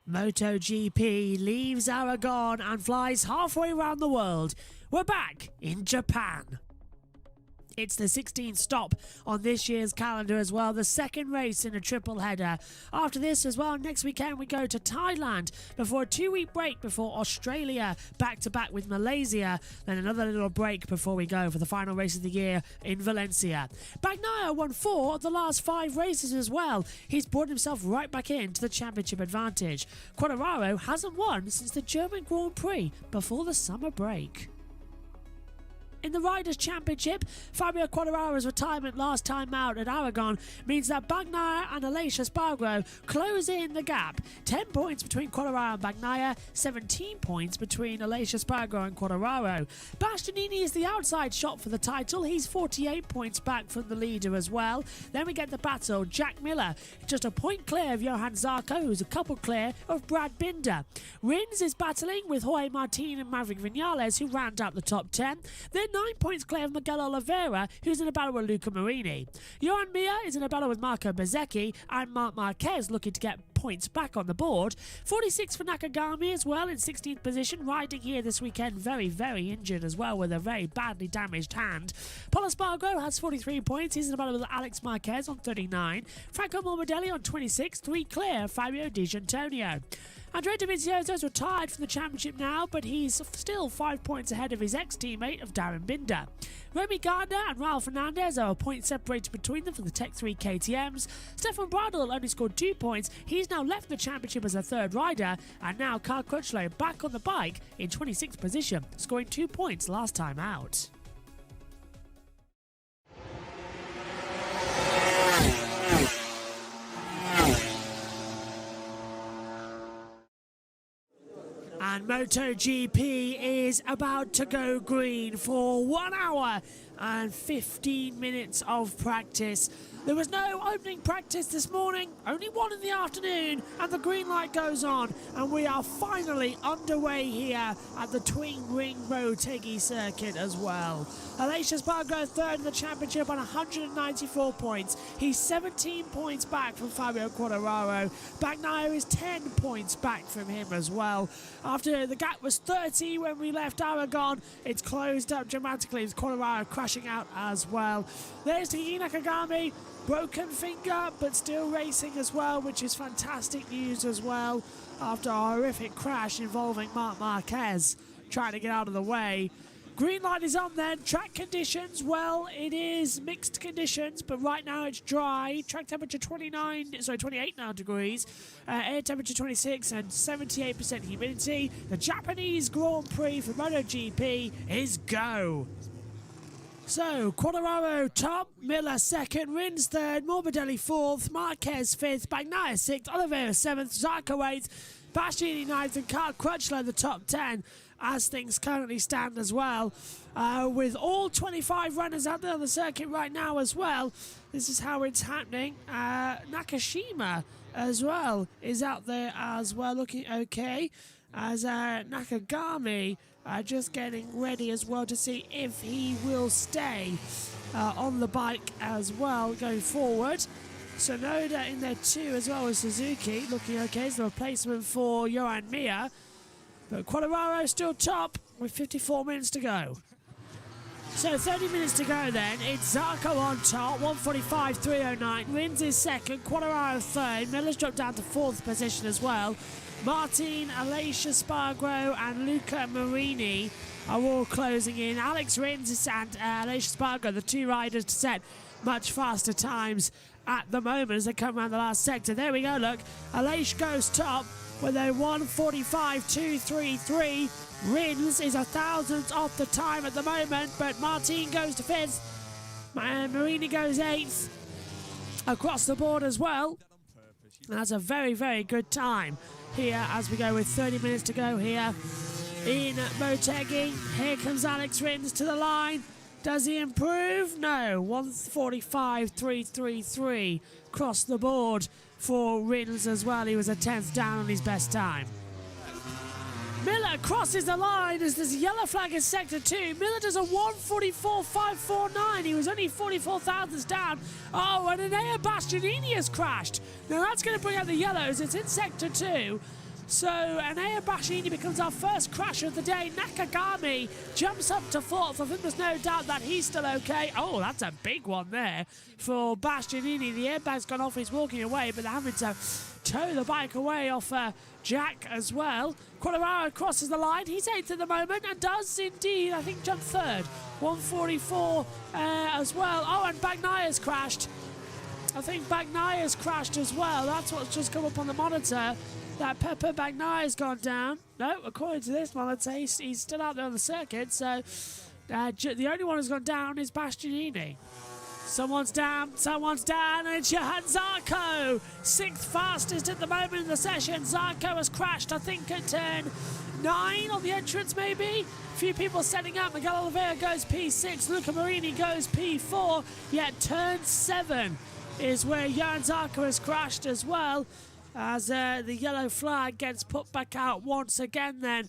MotoGP leaves Aragon and flies halfway around the world. We're back in Japan. It's the 16th stop on this year's calendar as well, the second race in a triple header. After this as well, next weekend we go to Thailand before a 2-week break before Australia, back-to-back with Malaysia, then another little break before we go for the final race of the year in Valencia. Bagnaia won 4 of the last 5 races as well. He's brought himself right back into the championship advantage. Quartararo hasn't won since the German Grand Prix before the summer break. In the Riders' Championship, Fabio Quartararo's retirement last time out at Aragon means that Bagnaia and Aleix Espargaro close in the gap. 10 points between Quartararo and Bagnaia, 17 points between Aleix Espargaro and Quartararo. Bastianini is the outside shot for the title. He's 48 points back from the leader as well. Then we get the battle. Jack Miller, just a point clear of Johan Zarco, who's a couple clear of Brad Binder. Rins is battling with Jorge Martin and Maverick Vinales, who round out the top 10. Then 9 points clear of Miguel Oliveira, who's in a battle with Luca Marini. Johan Mir is in a battle with Marco Bezzecchi, and Marc Marquez looking to get points back on the board. 46 for Nakagami as well in 16th position, riding here this weekend, very injured as well with a very badly damaged hand. Paul Espargaro has 43 points. He's in a battle with Alex Marquez on 39. Franco Morbidelli on 26, 3 clear of Fabio Di Gianantonio. Andrea Dovizioso is retired from the championship now, but he's still 5 points ahead of his ex-teammate of Darren Binder. Remy Gardner and Raul Fernandez are a point separated between them for the Tech 3 KTMs. Stefan Bradl only scored 2 points. He's now left the championship as a third rider, and now Karl Crutchlow back on the bike in 26th position, scoring 2 points last time out. And MotoGP is about to go green for 1 hour and 15 minutes of practice. There was no opening practice this morning, only one in the afternoon, and the green light goes on, and we are finally underway here at the Twin Ring Motegi circuit as well. Aleix Espargaro third in the championship on 194 points. He's 17 points back from Fabio Quartararo. Bagnaia is 10 points back from him as well. After the gap was 30 when we left Aragon, it's closed up dramatically with Quartararo crashing out as well. There's Takaki Nakagami. Broken finger, but still racing as well, which is fantastic news as well after a horrific crash involving Marc Marquez trying to get out of the way. Green light is on then. Track conditions, well, it is mixed conditions, but right now it's dry. Track temperature 28 now degrees. Air temperature 26 and 78% humidity. The Japanese Grand Prix for MotoGP is go. So, Quartararo top, Miller second, Rins third, Morbidelli fourth, Marquez fifth, Bagnaia sixth, Oliveira seventh, Zarco 8th, Bastianini 9th, and Karl Crutchlow the top 10 as things currently stand as well. With all 25 runners out there on the circuit right now as well, this is how it's happening. Nakashima as well is out there as well, looking okay, as Nakagami just getting ready as well to see if he will stay on the bike as well going forward. Sonoda in there too as well as Suzuki looking okay as the replacement for Johan Mir. But Quartararo still top with 54 minutes to go. So 30 minutes to go then. It's Zarco on top, 1:45.309. Rins is second, Quartararo third. Miller's dropped down to 4th position as well. Martin, Aleix Espargaro and Luca Marini are all closing in. Alex Rins and Aleix Espargaro, the 2 riders to set much faster times at the moment as they come around the last sector. There we go, look. Aleix goes top with a 1:45.233. Rins is 1,000th off the time at the moment, but Martin goes to 5th. Marini goes 8th across the board as well. That's a very good time here as we go with 30 minutes to go here in Motegi. Here comes Alex Rins to the line. Does he improve? No. 1:45.333 across the board for Rins as well. He was a 10th down on his best time. Miller crosses the line as there's a yellow flag in Sector 2. Miller does a 1:44.549. He was only 44 thousandths down. Oh, and Enea Bastianini has crashed. Now that's going to bring out the yellows. It's in Sector 2. So Anea Bastianini becomes our first crasher of the day. Nakagami jumps up to 4th. I think there's no doubt that he's still okay. Oh, that's a big one there for Bastianini. The airbag's gone off, he's walking away, but they're having to tow the bike away off Jack as well. Quartararo crosses the line. He's 8th at the moment and does indeed, I think, jump 3rd. 144 as well. Oh, and Bagnaia's crashed. I think Bagnaia's crashed as well. That's what's just come up on the monitor. That Pepper Bagnaia's gone down. No, according to this one, I'd say he's still out there on the circuit. So the only one who's gone down is Bastianini. Someone's down, and it's Johan Zarco. 6th fastest at the moment in the session. Zarco has crashed, I think, at turn 9 on the entrance, maybe. A few people setting up. Miguel Oliveira goes P6. Luca Marini goes P4. Yet turn 7 is where Johan Zarco has crashed as well, as the yellow flag gets put back out once again then.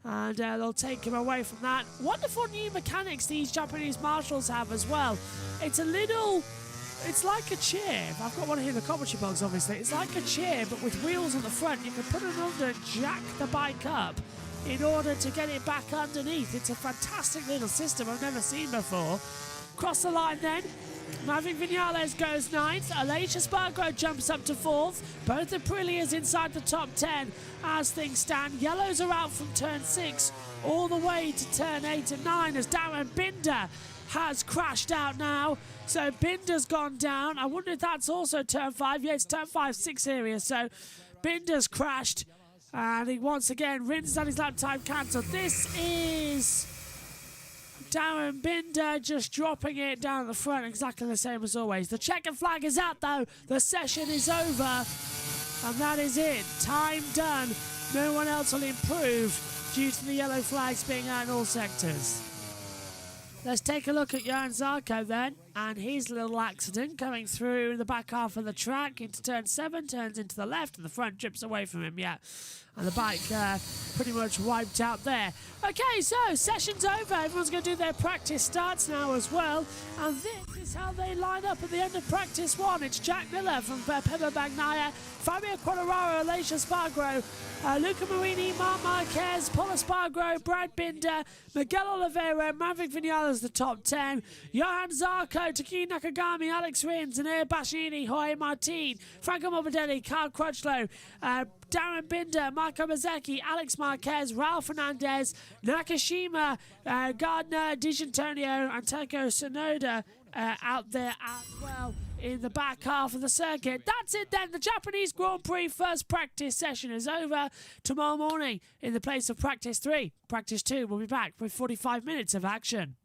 And they'll take him away from that. Wonderful new mechanics these Japanese marshals have as well. It's like a chair. I've got one here in the commentary box, obviously. It's like a chair, but with wheels on the front. You can put it under and jack the bike up in order to get it back underneath. It's a fantastic little system I've never seen before. Cross the line then. Maverick Vinales goes 9th. Aleix Espargaro jumps up to 4th. Both the Aprilias inside the top 10 as things stand. Yellows are out from turn 6 all the way to turn 8 and 9 as Darren Binder has crashed out now. So Binder's gone down. I wonder if that's also turn 5. Yeah, it's turn 5-6 area. So Binder's crashed. And he once again rinses out his lap time cancelled. This is Darren Binder just dropping it down the front, exactly the same as always. The checkered flag is out though. The session is over. And that is it. Time done. No one else will improve due to the yellow flags being out in all sectors. Let's take a look at Johan Zarco then, and his little accident coming through in the back half of the track into turn 7, turns into the left, and the front drips away from him, yeah. And the bike pretty much wiped out there. Okay, so session's over. Everyone's going to do their practice starts now as well. And this is how they line up at the end of practice 1. It's Jack Miller from Pepper Bagnaia, Fabio Quartararo, Aleix Espargaro, Luca Marini, Marc Marquez, Paul Espargaro, Brad Binder, Miguel Oliveira, Maverick Vinales, the top 10, Johan Zarco, Taki Nakagami, Alex Rins, Anea Bastianini, Jorge Martin, Franco Morbidelli, Carl Crutchlow, Darren Binder, Marco Mazzecchi, Alex Marquez, Ralph Fernandez, Nakashima, Gardner, D'Antonio, and Taiko Sonoda out there as well in the back half of the circuit. That's it then. The Japanese Grand Prix first practice session is over. Tomorrow morning, in the place of practice 3, practice 2 will be back with 45 minutes of action.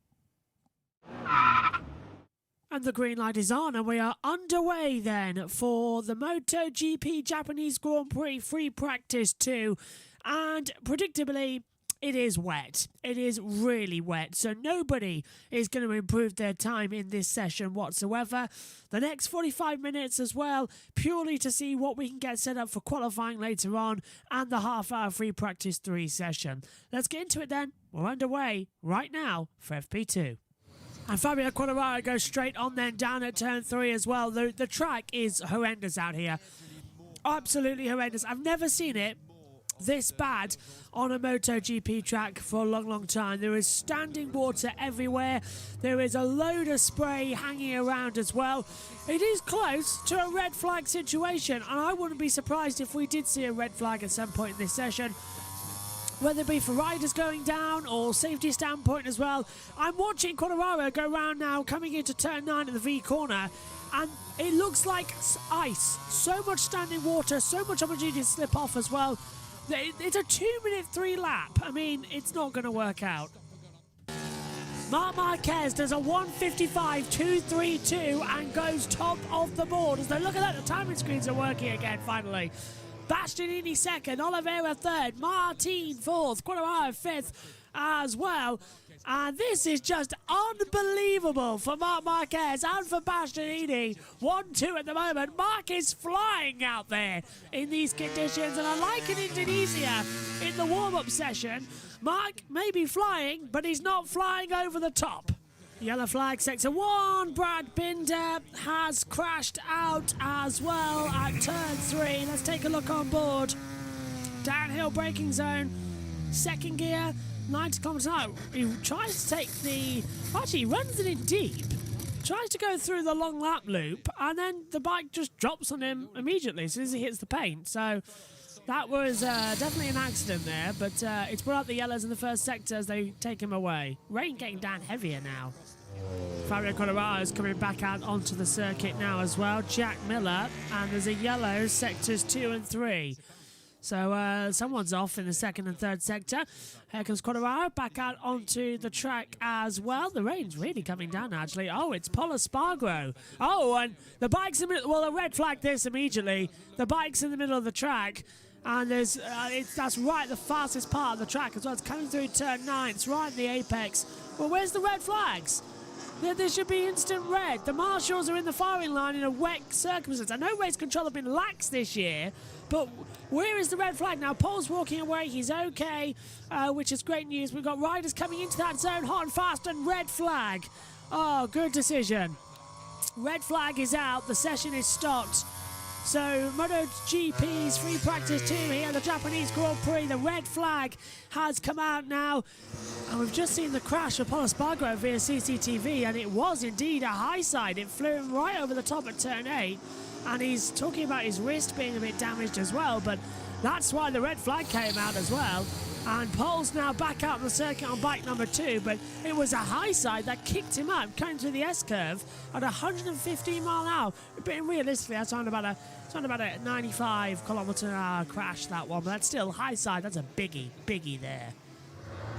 And the green light is on, and we are underway then for the MotoGP Japanese Grand Prix free practice 2. And predictably, it is wet. It is really wet. So nobody is going to improve their time in this session whatsoever. The next 45 minutes as well, purely to see what we can get set up for qualifying later on and the half-hour free practice 3 session. Let's get into it then. We're underway right now for FP2. And Fabio Quartararo goes straight on then down at turn 3 as well. The track is horrendous out here. Absolutely horrendous. I've never seen it this bad on a MotoGP track for a long, long time. There is standing water everywhere. There is a load of spray hanging around as well. It is close to a red flag situation, and I wouldn't be surprised if we did see a red flag at some point in this session, whether it be for riders going down or safety standpoint as well. I'm watching Quartararo go round now, coming into turn 9 at the V corner, and it looks like ice. So much standing water, so much opportunity to slip off as well. It's a 2-minute 3 lap. I mean, it's not going to work out. Marc Marquez does a 1:55.232 and goes top of the board. As they look at that, the timing screens are working again finally. Bastianini 2nd, Oliveira 3rd, Martin 4th, Quartararo 5th as well. And this is just unbelievable for Marc Marquez and for Bastianini. 1-2 at the moment. Marc is flying out there in these conditions. And unlike in Indonesia in the warm-up session, Marc may be flying, but he's not flying over the top. Yellow flag, sector 1. Brad Binder has crashed out as well at turn 3. Let's take a look on board. downhill braking zone, second gear, 90 kilometers an hour. He tries to take the, actually he runs it in deep, tries to go through the long lap loop, and then the bike just drops on him immediately as soon as he hits the paint. So that was definitely an accident there, but it's brought out the yellows in the first sector as they take him away. Rain getting down heavier now. Fabio Quartararo is coming back out onto the circuit now as well. Jack Miller, and there's a yellow sectors 2 and 3. So someone's off in the second and third sector. Here comes Quartararo back out onto the track as well. The rain's really coming down actually. Oh, it's Pol Espargaro. Oh, and the bike's in the middle. Well, the red flag this immediately. The bike's in the middle of the track. And there's that's right the fastest part of the track as well. It's coming through turn 9. It's right in the apex. Well, where's the red flags? There should be instant red. The marshals are in the firing line in a wet circumstance. I know race control have been lax this year, but where is the red flag? Now, Paul's walking away. He's okay, which is great news. We've got riders coming into that zone hot and fast, and red flag. Oh, good decision. Red flag is out. The session is stopped. So MotoGP's free practice 2 here, the Japanese Grand Prix. The red flag has come out now. And we've just seen the crash of Pol Espargaro via CCTV, and it was indeed a high side. It flew him right over the top at turn 8. And he's talking about his wrist being a bit damaged as well, but that's why the red flag came out as well. And Pol's now back out on the circuit on bike number 2, but it was a high side that kicked him up, coming through the S-curve at 115 mile an hour. But realistically, that's on about a 95 kilometer an hour crash, that one, but that's still high side. That's a biggie there.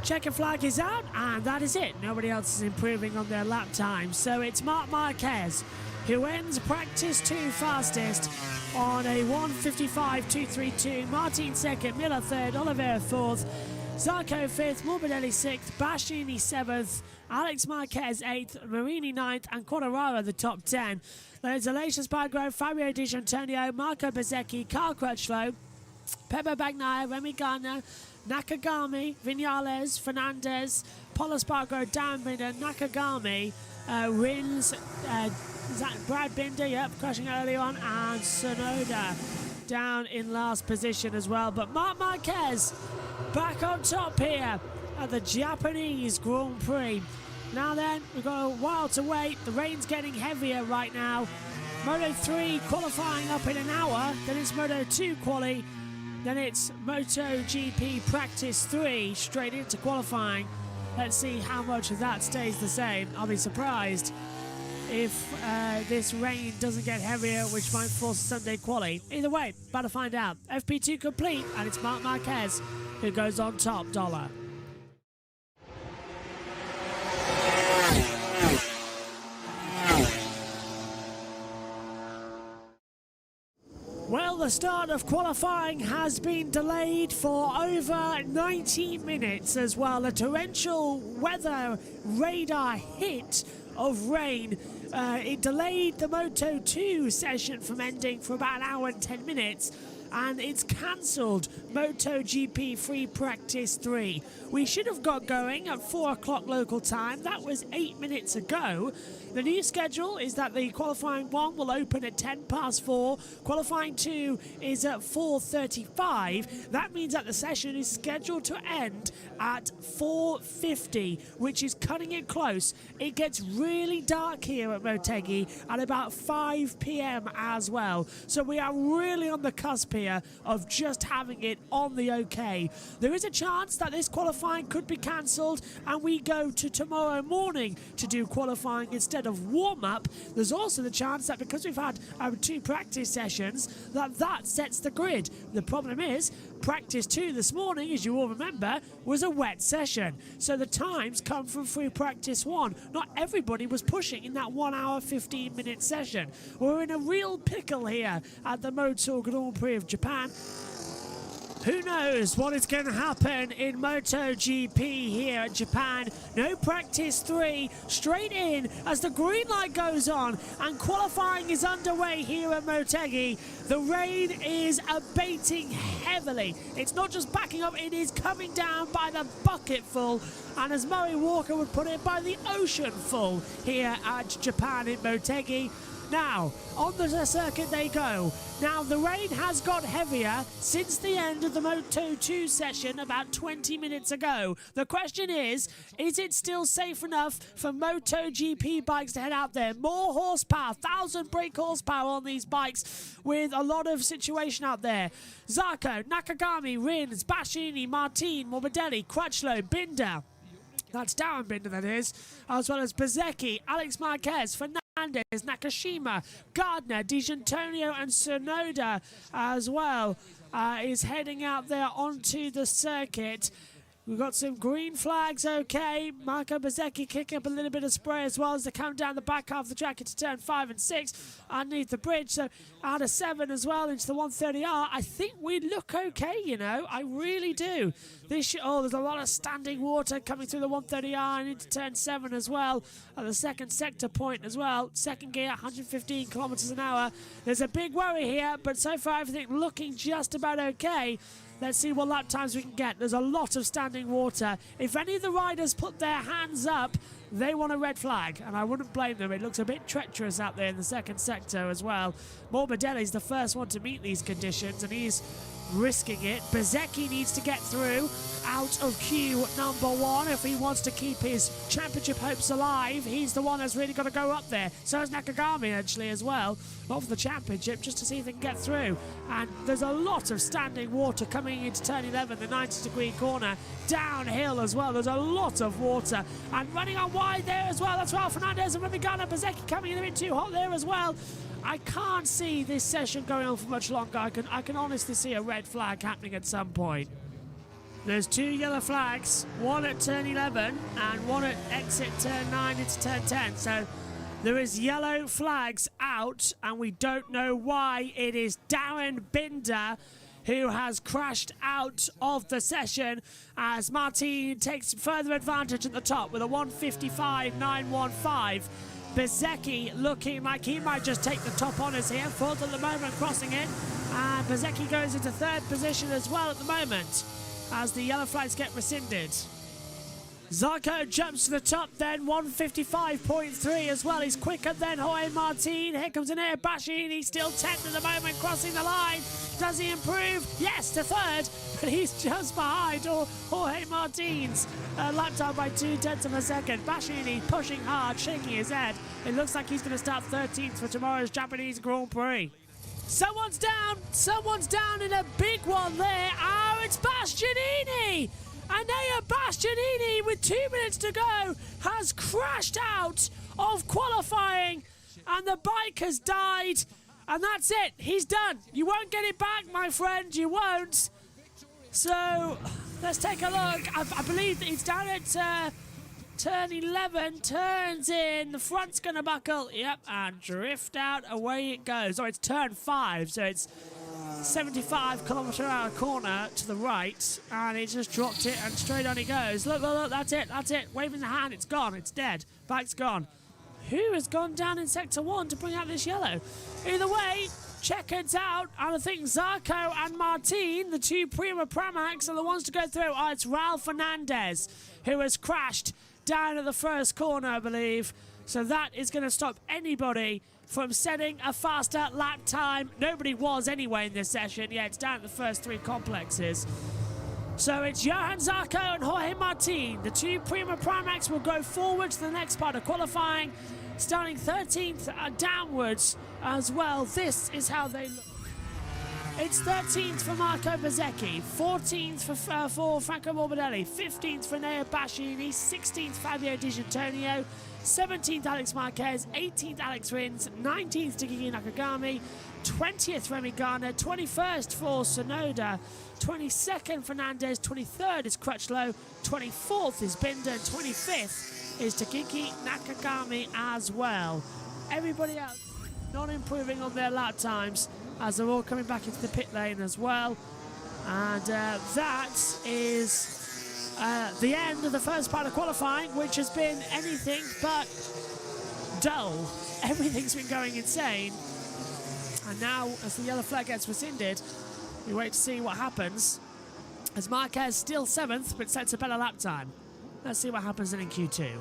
Checker flag is out, and that is it. Nobody else is improving on their lap time. So it's Marc Marquez who ends practice 2 fastest on a 1:55.232. Martin second, Miller third, Oliveira fourth, Zarco fifth, Morbidelli sixth, Bastianini seventh, Alex Marquez eighth, Marini ninth, and Quartararo the top 10. There's Aleix Espargaro, Fabio Di Giannantonio, Marco Bezzecchi, Carl Crutchlow, Pepe Bagnaia, Remy Gardner, Nakagami, Vinales, Fernandez, Pol Espargaro, Dan Binder, Nakagami, Rins, Brad Binder, yep, crashing early on, and Sonoda down in last position as well. But Marc Marquez back on top here at the Japanese Grand Prix. Now then, we've got a while to wait. The rain's getting heavier right now. Moto 3 qualifying up in an hour, then it's Moto 2 quali, then it's MotoGP practice 3 straight into qualifying. Let's see how much of that stays the same. I'll be surprised if this rain doesn't get heavier, which might force Sunday quali. Either way, about to find out. FP2 complete, and it's Marc Marquez who goes on top dollar. Well, the start of qualifying has been delayed for over 90 minutes as well. A torrential weather radar hit of rain. It delayed the Moto 2 session from ending for about an hour and 10 minutes. And it's cancelled MotoGP free practice 3. We should have got going at 4 o'clock local time. That was 8 minutes ago. The new schedule is that the qualifying 1 will open at 4:10. Qualifying 2 is at 4:35. That means that the session is scheduled to end at 4:50, which is cutting it close. It gets really dark here at Motegi at about 5 p.m. as well. So we are really on the cusp here of just having it on the OK. There is a chance that this qualifying could be cancelled and we go to tomorrow morning to do qualifying instead of warm-up. There's also the chance that because we've had 2 practice sessions, that sets the grid. The problem is, practice 2 this morning, as you all remember, was a wet session. So the times come from free practice 1. Not everybody was pushing in that 1 hour, 15-minute session. We're in a real pickle here at the Motor Grand Prix of Japan. Who knows what is going to happen in MotoGP here at Japan. No practice 3, straight in as the green light goes on and qualifying is underway here at Motegi. The rain is abating heavily. It's not just backing up, it is coming down by the bucketful. And as Murray Walker would put it, by the ocean full here at Japan in Motegi. Now, on the circuit they go. Now, the rain has got heavier since the end of the Moto2 session about 20 minutes ago. The question is it still safe enough for MotoGP bikes to head out there? More horsepower, 1,000 brake horsepower on these bikes with a lot of situation out there. Zarco, Nakagami, Rins, Bastianini, Martin, Morbidelli, Crutchlow, Binder. That's Darren Binder, that is. As well as Bezzecchi, Alex Marquez, Fernandez, Nakashima, Gardner, Di Giannantonio and Tsunoda as well is heading out there onto the circuit. We've got some green flags, okay. Marco Bezzecchi kicking up a little bit of spray as well as they come down the back half of the track into turn 5 and 6 underneath the bridge. So out of 7 as well into the 130R. I think we look okay, you know. I really do. There's a lot of standing water coming through the 130R and into turn 7 as well. At the second sector point as well. Second gear, 115 kilometers an hour. There's a big worry here, but so far everything looking just about okay. Let's see what lap times we can get. There's a lot of standing water. If any of the riders put their hands up, they want a red flag, and I wouldn't blame them. It looks a bit treacherous out there in the second sector as well. Morbidelli's the first one to meet these conditions, and he's risking it. Bezzecchi needs to get through out of queue number 1 if he wants to keep his championship hopes alive. He's the one that's really got to go up there. So is Nakagami actually as well. Not for the championship, just to see if they can get through. And there's a lot of standing water coming into turn 11, the 90-degree corner. Downhill as well, there's a lot of water. And running on wide there as well, that's Raul Fernandez and Remy Gardner. Bezzecchi coming in a bit too hot there as well. I can't see this session going on for much longer. I can honestly see a red flag happening at some point. There's 2 yellow flags, one at turn 11 and one at exit turn 9 into turn 10. So there is yellow flags out, and we don't know why. It is Darren Binder who has crashed out of the session as Martin takes further advantage at the top with a 155.915. Bezzecchi looking like he might just take the top honours here. 4th at the moment, crossing it. And Bezzecchi goes into 3rd position as well at the moment as the yellow flags get rescinded. Zarco jumps to the top then, 155.3 as well. He's quicker than Jorge Martin. Here comes an air bashing. He's still 10th at the moment, crossing the line. Does he improve? Yes, to 3rd, but he's just behind Jorge Martin's lap time by 0.2 of a second. Bastianini pushing hard, shaking his head. It looks like he's going to start 13th for tomorrow's Japanese Grand Prix. Someone's down in a big one there. Oh, it's Bastianini! Anea Bastianini, with 2 minutes to go, has crashed out of qualifying, and the bike has died, and that's it. He's done. You won't get it back, my friend. You won't. So let's take a look. I believe that he's down at turn 11, turns in, the front's going to buckle, yep, and drift out, away it goes. Oh, it's turn 5, so it's 75-kilometre-hour corner to the right, and he just dropped it, and straight on he goes. Look, look, look, that's it, waving the hand, it's gone, it's dead, bike's gone. Who has gone down in Sector 1 to bring out this yellow? Either way, checkered's out, and I think Zarco and Martin, the 2 Prima Pramacs, are the ones to go through. Oh, it's Raul Fernandez, who has crashed down at the first corner, I believe. So that is going to stop anybody from setting a faster lap time. Nobody was anyway in this session. Yeah, it's down at the first 3 complexes. So it's Johan Zarco and Jorge Martin. The 2 Prima Primacs will go forward to the next part of qualifying, starting 13th downwards as well. This is how they look. It's 13th for Marco Bezzecchi, 14th for Franco Morbidelli, 15th for Nea Bastianini, 16th Fabio Di Giannantonio, 17th Alex Marquez, 18th Alex Rins, 19th Takaki Nakagami, 20th Remy Gardner, 21st for Tsunoda, 22nd Fernandez, 23rd is Crutchlow, 24th is Binder, and 25th is Takaki Nakagami as well. Everybody else not improving on their lap times as they're all coming back into the pit lane as well. And that is the end of the first part of qualifying, which has been anything but dull. Everything's been going insane. And now, as the yellow flag gets rescinded, we wait to see what happens. As Marquez still 7th, but sets a better lap time. Let's see what happens then in Q2.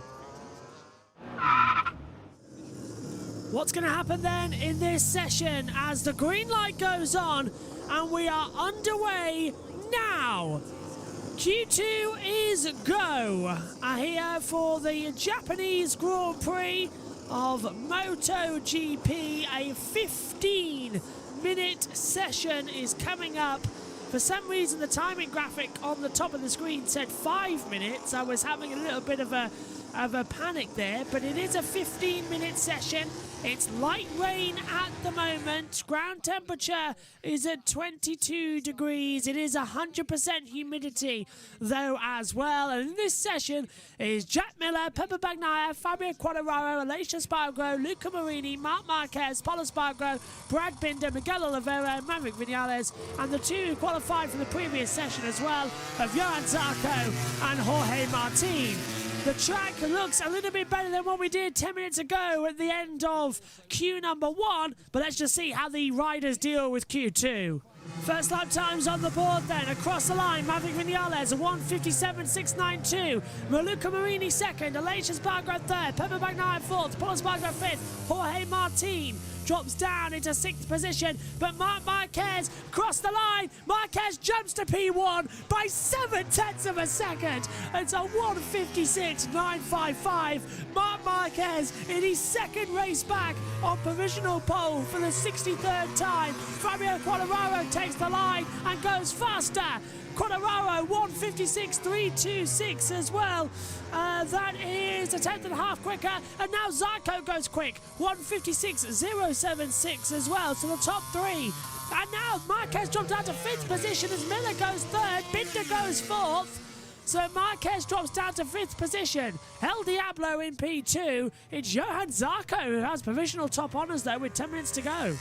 What's going to happen then in this session as the green light goes on and we are underway now? Q2 is go here for the Japanese Grand Prix of MotoGP. A 15-minute session is coming up. For some reason, the timing graphic on the top of the screen said 5 minutes. I was having a little bit of a panic there, but it is a 15-minute session. It's light rain at the moment. Ground temperature is at 22 degrees. It is 100% humidity, though, as well. And in this session is Jack Miller, Pepper Bagnaia, Fabio Quartararo, Aleix Espargaro, Luca Marini, Marc Marquez, Pol Espargaro, Brad Binder, Miguel Oliveira, Maverick Vinales, and the two who qualified for the previous session as well of Johan Zarco and Jorge Martin. The track looks a little bit better than what we did 10 minutes ago at the end of Q number 1, but let's just see how the riders deal with Q2. First lap times on the board then. Across the line, Maverick Vinales, a 1:57.692. Luca Marini second, Aleix Espargaro third, Pepper Bagnaia fourth, Pol Espargaro fifth, Jorge Martin drops down into 6th position, but Marc Marquez crossed the line. Marquez jumps to P1 by 7/10 of a second. It's a 1:56.955. Marc Marquez in his second race back on provisional pole for the 63rd time. Fabio Quartararo takes the line and goes faster. Quartararo 1:56.326 as well. That is a 10.5 quicker, and now Zarco goes quick, 1:56.076 as well. So the top three. And now Marquez drops down to 5th position as Miller goes 3rd, Binder goes 4th. So Marquez drops down to 5th position. El Diablo in P2. It's Johan Zarco who has provisional top honours though with 10 minutes to go.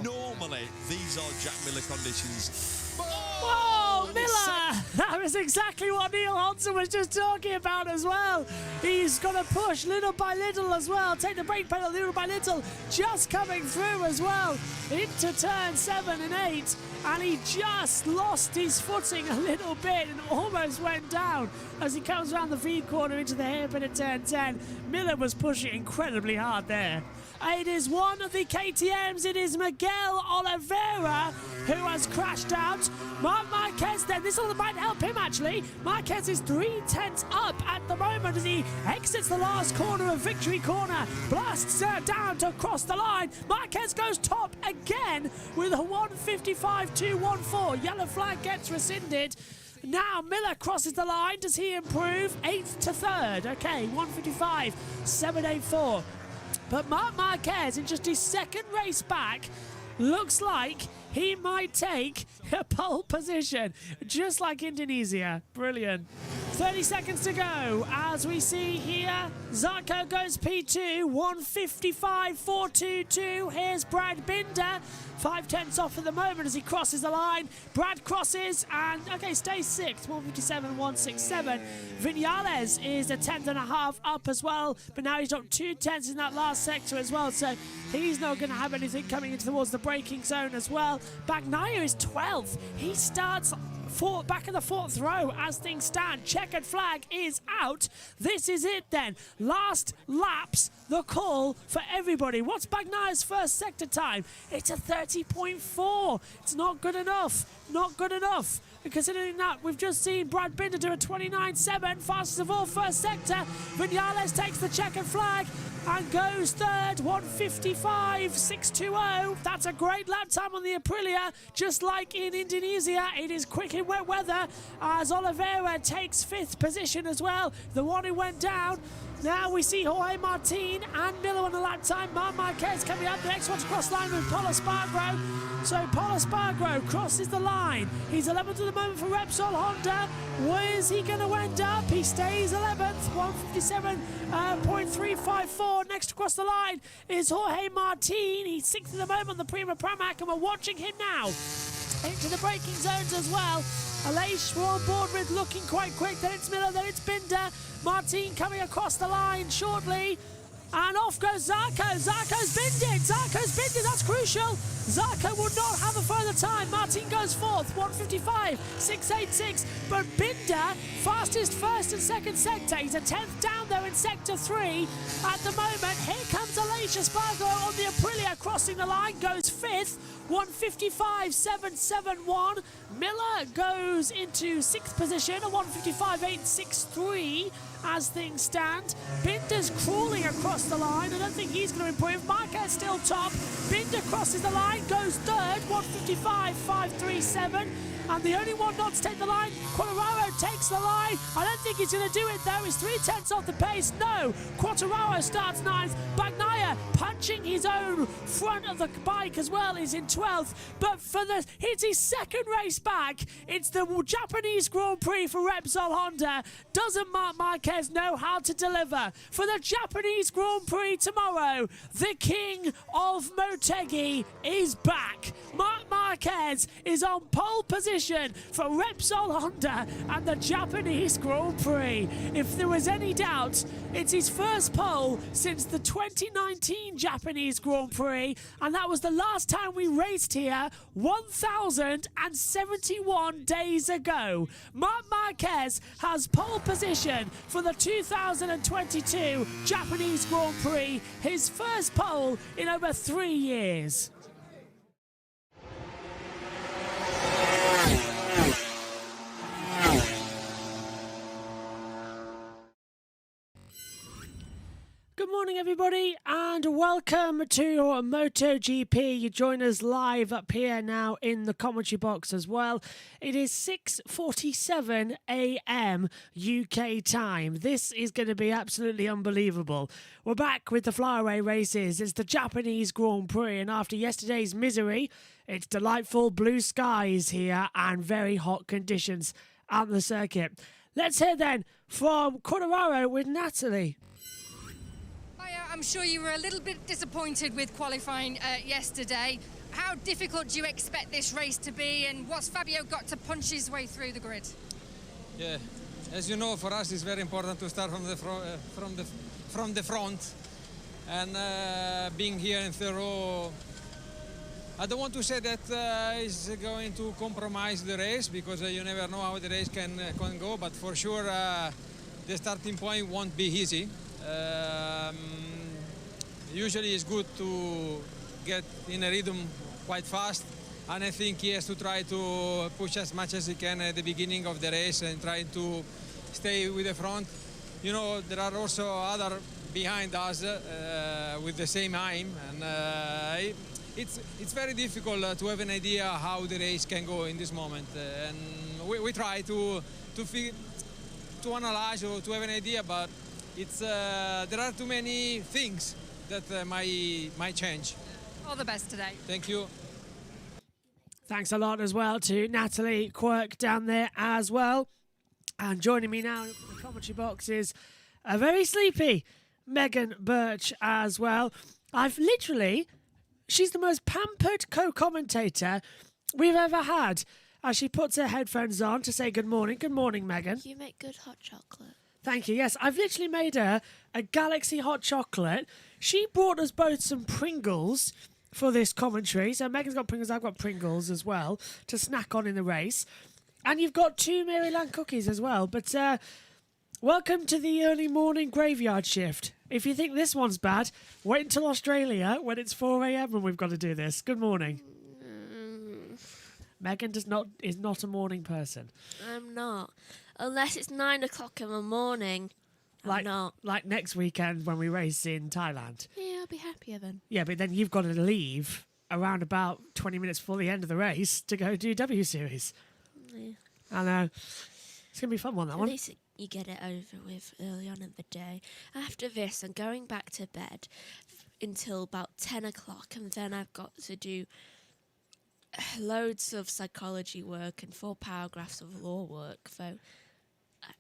Normally, these are Jack Miller conditions. Whoa, Miller! That was exactly what Neil Hodson was just talking about as well. He's going to push little by little as well, take the brake pedal little by little, just coming through as well into turn 7 and 8, and he just lost his footing a little bit and almost went down as he comes around the feed corner into the hairpin at turn 10. Miller was pushing incredibly hard there. It is one of the KTMs. It is Miguel Oliveira who has crashed out. Marc Marquez then, this might help him actually. Marquez is 3/10 up at the moment as he exits the last corner of Victory Corner. Blasts down to cross the line. Marquez goes top again with a 1:55.214. Yellow flag gets rescinded. Now Miller crosses the line. Does he improve? 8th to 3rd. Okay, 1:55.784. But Marc Marquez, in just his second race back, looks like he might take a pole position, just like Indonesia. Brilliant. 30 seconds to go as we see here. Zarco goes P2, 1:55.422. Here's Brad Binder, 5/10 off at the moment as he crosses the line. Brad crosses and, okay, stays 6th, 1:57.167. Vinales is a 10.5 up as well, but now he's got 2/10 in that last sector as well, so he's not going to have anything coming in towards the braking zone as well. Bagnaia is 12th. He starts back in the 4th row as things stand. Checkered flag is out. This is it then. Last laps, the call for everybody. What's Bagnaia's first sector time? It's a 30.4. It's not good enough. Not good enough. Considering that we've just seen Brad Binder do a 29.7, fastest of all first sector. Vinales takes the checkered flag and goes 3rd, 1:55.620. That's a great lap time on the Aprilia, just like in Indonesia. It is quick in wet weather as Oliveira takes 5th position as well, the one who went down. Now we see Jorge Martin and Miller on the lap time. Marc Marquez coming up. The next one's cross line with Pol Espargaro. So Pol Espargaro crosses the line. He's 11th at the moment for Repsol Honda. Where is he going to end up? He stays 11th, 1:57.354. Next across the line is Jorge Martin. He's 6th at the moment on the Prima Pramac, and we're watching him now into the braking zones as well. Aleix we're on board with, looking quite quick. Then it's Miller, then it's Binder. Martin coming across the line shortly. And off goes Zarco. Zarco's binned it. That's crucial. Zarco will not have a further time. Martin goes fourth, 1:55.686. But Binder, fastest first and second sector. He's a 10th down though in sector 3 at the moment. Here comes Aleix Espargaro on the Aprilia, crossing the line, goes fifth, 1:55.771. Miller goes into 6th position, a 1:55.863 as things stand. Binder's crawling across the line. I don't think he's going to improve. Marquez still top. Binder crosses the line, goes third, 1:55.537. And the only one not to take the line, Quartararo takes the line. I don't think he's going to do it though. He's 3/10 off the pace. No, Quartararo starts 9th. Bagnaia punching his own front of the bike as well is in 12th. But it's his second race back. It's the Japanese Grand Prix for Repsol Honda. Doesn't Marc Marquez know how to deliver? For the Japanese Grand Prix tomorrow, the king of Motegi is back. Marc Marquez is on pole position for Repsol Honda and the Japanese Grand Prix. If there was any doubt, it's his first pole since the 2019 Japanese Grand Prix, and that was the last time we raced here 1,071 days ago. Marc Marquez has pole position for the 2022 Japanese Grand Prix, his first pole in over 3 years. Good morning, everybody, and welcome to MotoGP. You join us live up here now in the commentary box as well. It is 6:47 a.m. UK time. This is going to be absolutely unbelievable. We're back with the flyaway races. It's the Japanese Grand Prix, and after yesterday's misery, it's delightful blue skies here and very hot conditions on the circuit. Let's hear then from Quartararo with Natalie. I'm sure you were a little bit disappointed with qualifying yesterday. How difficult do you expect this race to be, and what's Fabio got to punch his way through the grid? Yeah, as you know, for us it's very important to start from the front, and being here in third row, I don't want to say that is going to compromise the race, because you never know how the race can go, but for sure the starting point won't be easy. Usually it's good to get in a rhythm quite fast, and I think he has to try to push as much as he can at the beginning of the race and try to stay with the front. You know, there are also other behind us with the same aim, and it's very difficult to have an idea how the race can go in this moment, and we try to analyze or to have an idea, but it's there are too many things that might change. All the best today. Thank you. Thanks a lot as well to Natalie Quirk down there as well. And joining me now in the commentary box is a very sleepy Megan Burch as well. She's the most pampered co-commentator we've ever had, as she puts her headphones on to say good morning. Good morning, Megan. You make good hot chocolate. Thank you. Yes, I've literally made her a Galaxy hot chocolate. She brought us both some Pringles for this commentary. So Megan's got Pringles, I've got Pringles as well to snack on in the race. And you've got 2 Maryland cookies as well. But welcome to the early morning graveyard shift. If you think this one's bad, wait until Australia when it's 4 a.m. and we've got to do this. Good morning. Megan is not a morning person. I'm not. Unless it's 9 o'clock in the morning. I'm not. Like next weekend when we race in Thailand. Yeah, I'll be happier then. Yeah, but then you've got to leave around about 20 minutes before the end of the race to go do W Series. Yeah. I know. It's going to be fun one, that one. At least you get it over with early on in the day. After this, I'm going back to bed until about 10 o'clock, and then I've got to do loads of psychology work and 4 paragraphs of law work, so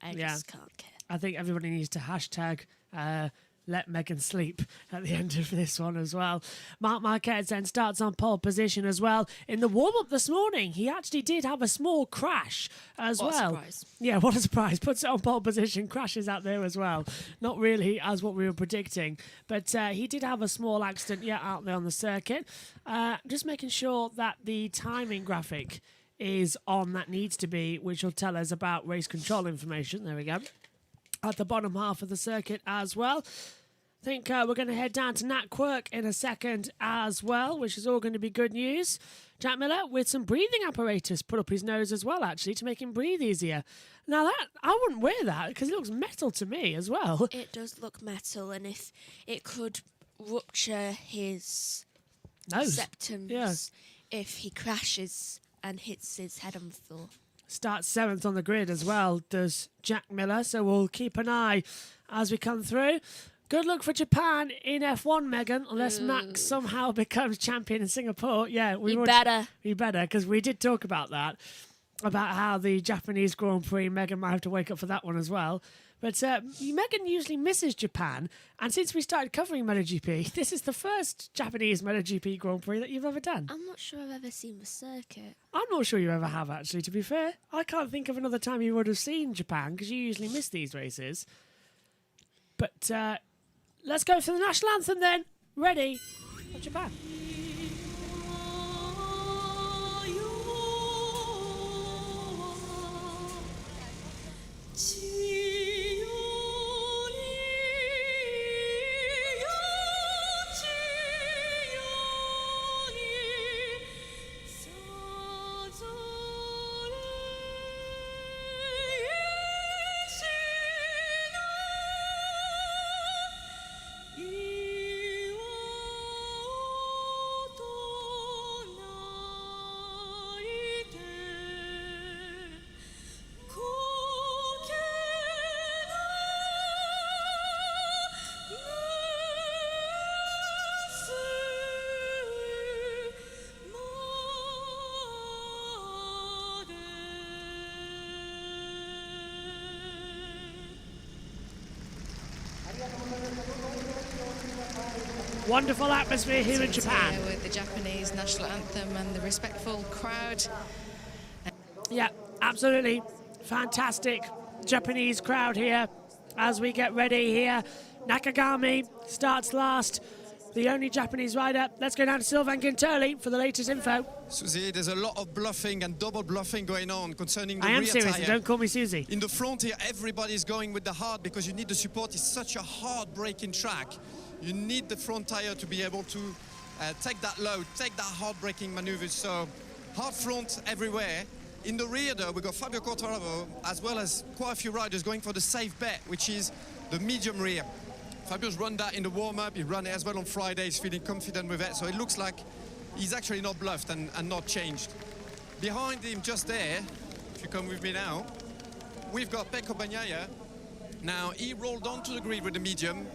I just can't care. I think everybody needs to hashtag let Megan sleep at the end of this one as well. Marc Marquez then starts on pole position as well. In the warm-up this morning, he actually did have a small crash as well. What a surprise. Yeah, what a surprise. Puts it on pole position, crashes out there as well. Not really as what we were predicting, but he did have a small accident out there on the circuit. Just making sure that the timing graphic is on that needs to be, which will tell us about race control information. There we go. At the bottom half of the circuit as well. I think we're going to head down to Nat Quirk in a second as well, which is all going to be good news. Jack Miller with some breathing apparatus put up his nose as well, actually, to make him breathe easier. Now, that I wouldn't wear that because it looks metal to me as well. It does look metal, and if it could rupture his Nose. septums if he crashes and hits his head on the floor. Starts 7th on the grid as well, does Jack Miller. So we'll keep an eye as we come through. Good luck for Japan in F1, Megan, unless Max somehow becomes champion in Singapore. Yeah, we better, because we did talk about that, about how the Japanese Grand Prix, Megan might have to wake up for that one as well. But Megan usually misses Japan, and since we started covering MotoGP, this is the first Japanese MotoGP Grand Prix that you've ever done. I'm not sure I've ever seen the circuit. I'm not sure you ever have, actually, to be fair. I can't think of another time you would have seen Japan, because you usually miss these races. But let's go for the national anthem then. Ready for Japan. Wonderful atmosphere here in Japan. With the Japanese national anthem and the respectful crowd. Yeah, absolutely. Fantastic Japanese crowd here as we get ready here. Nakagami starts last. The only Japanese rider. Let's go down to Sylvain Gintoli for the latest info. Susie, there's a lot of bluffing and double bluffing going on concerning the I am rear serious, tire. don't call me Susie. In the front here, everybody's going with the hard because you need the support. It's such a hard braking track. You need the front tire to be able to take that load, take that hard braking maneuvers. So hard front everywhere. In the rear though, we've got Fabio Quartararo as well as quite a few riders going for the safe bet, which is the medium rear. Fabio's run that in the warm-up, he ran it as well on Friday, he's feeling confident with it, so it looks like he's actually not bluffed and not changed. Behind him, just there, if you come with me now, we've got Pecco Bagnaia. Now, he rolled onto the grid with the medium,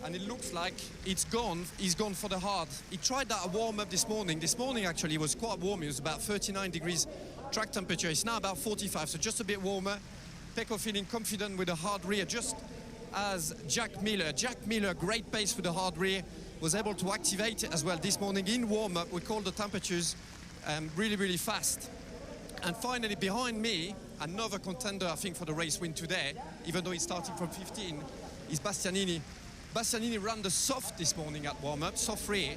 and it looks like it's gone. He's gone for the hard. He tried that warm-up this morning. This morning, actually, it was quite warm. It was about 39 degrees track temperature. It's now about 45, so just a bit warmer. Pecco feeling confident with the hard rear, just as Jack Miller. Jack Miller, great pace with the hard rear, was able to activate it as well this morning in warm-up. We called the temperatures really, really fast. And finally, behind me, another contender, I think, for the race win today, even though he's starting from 15, is Bastianini. Bastianini ran the soft this morning at warm-up, soft rear,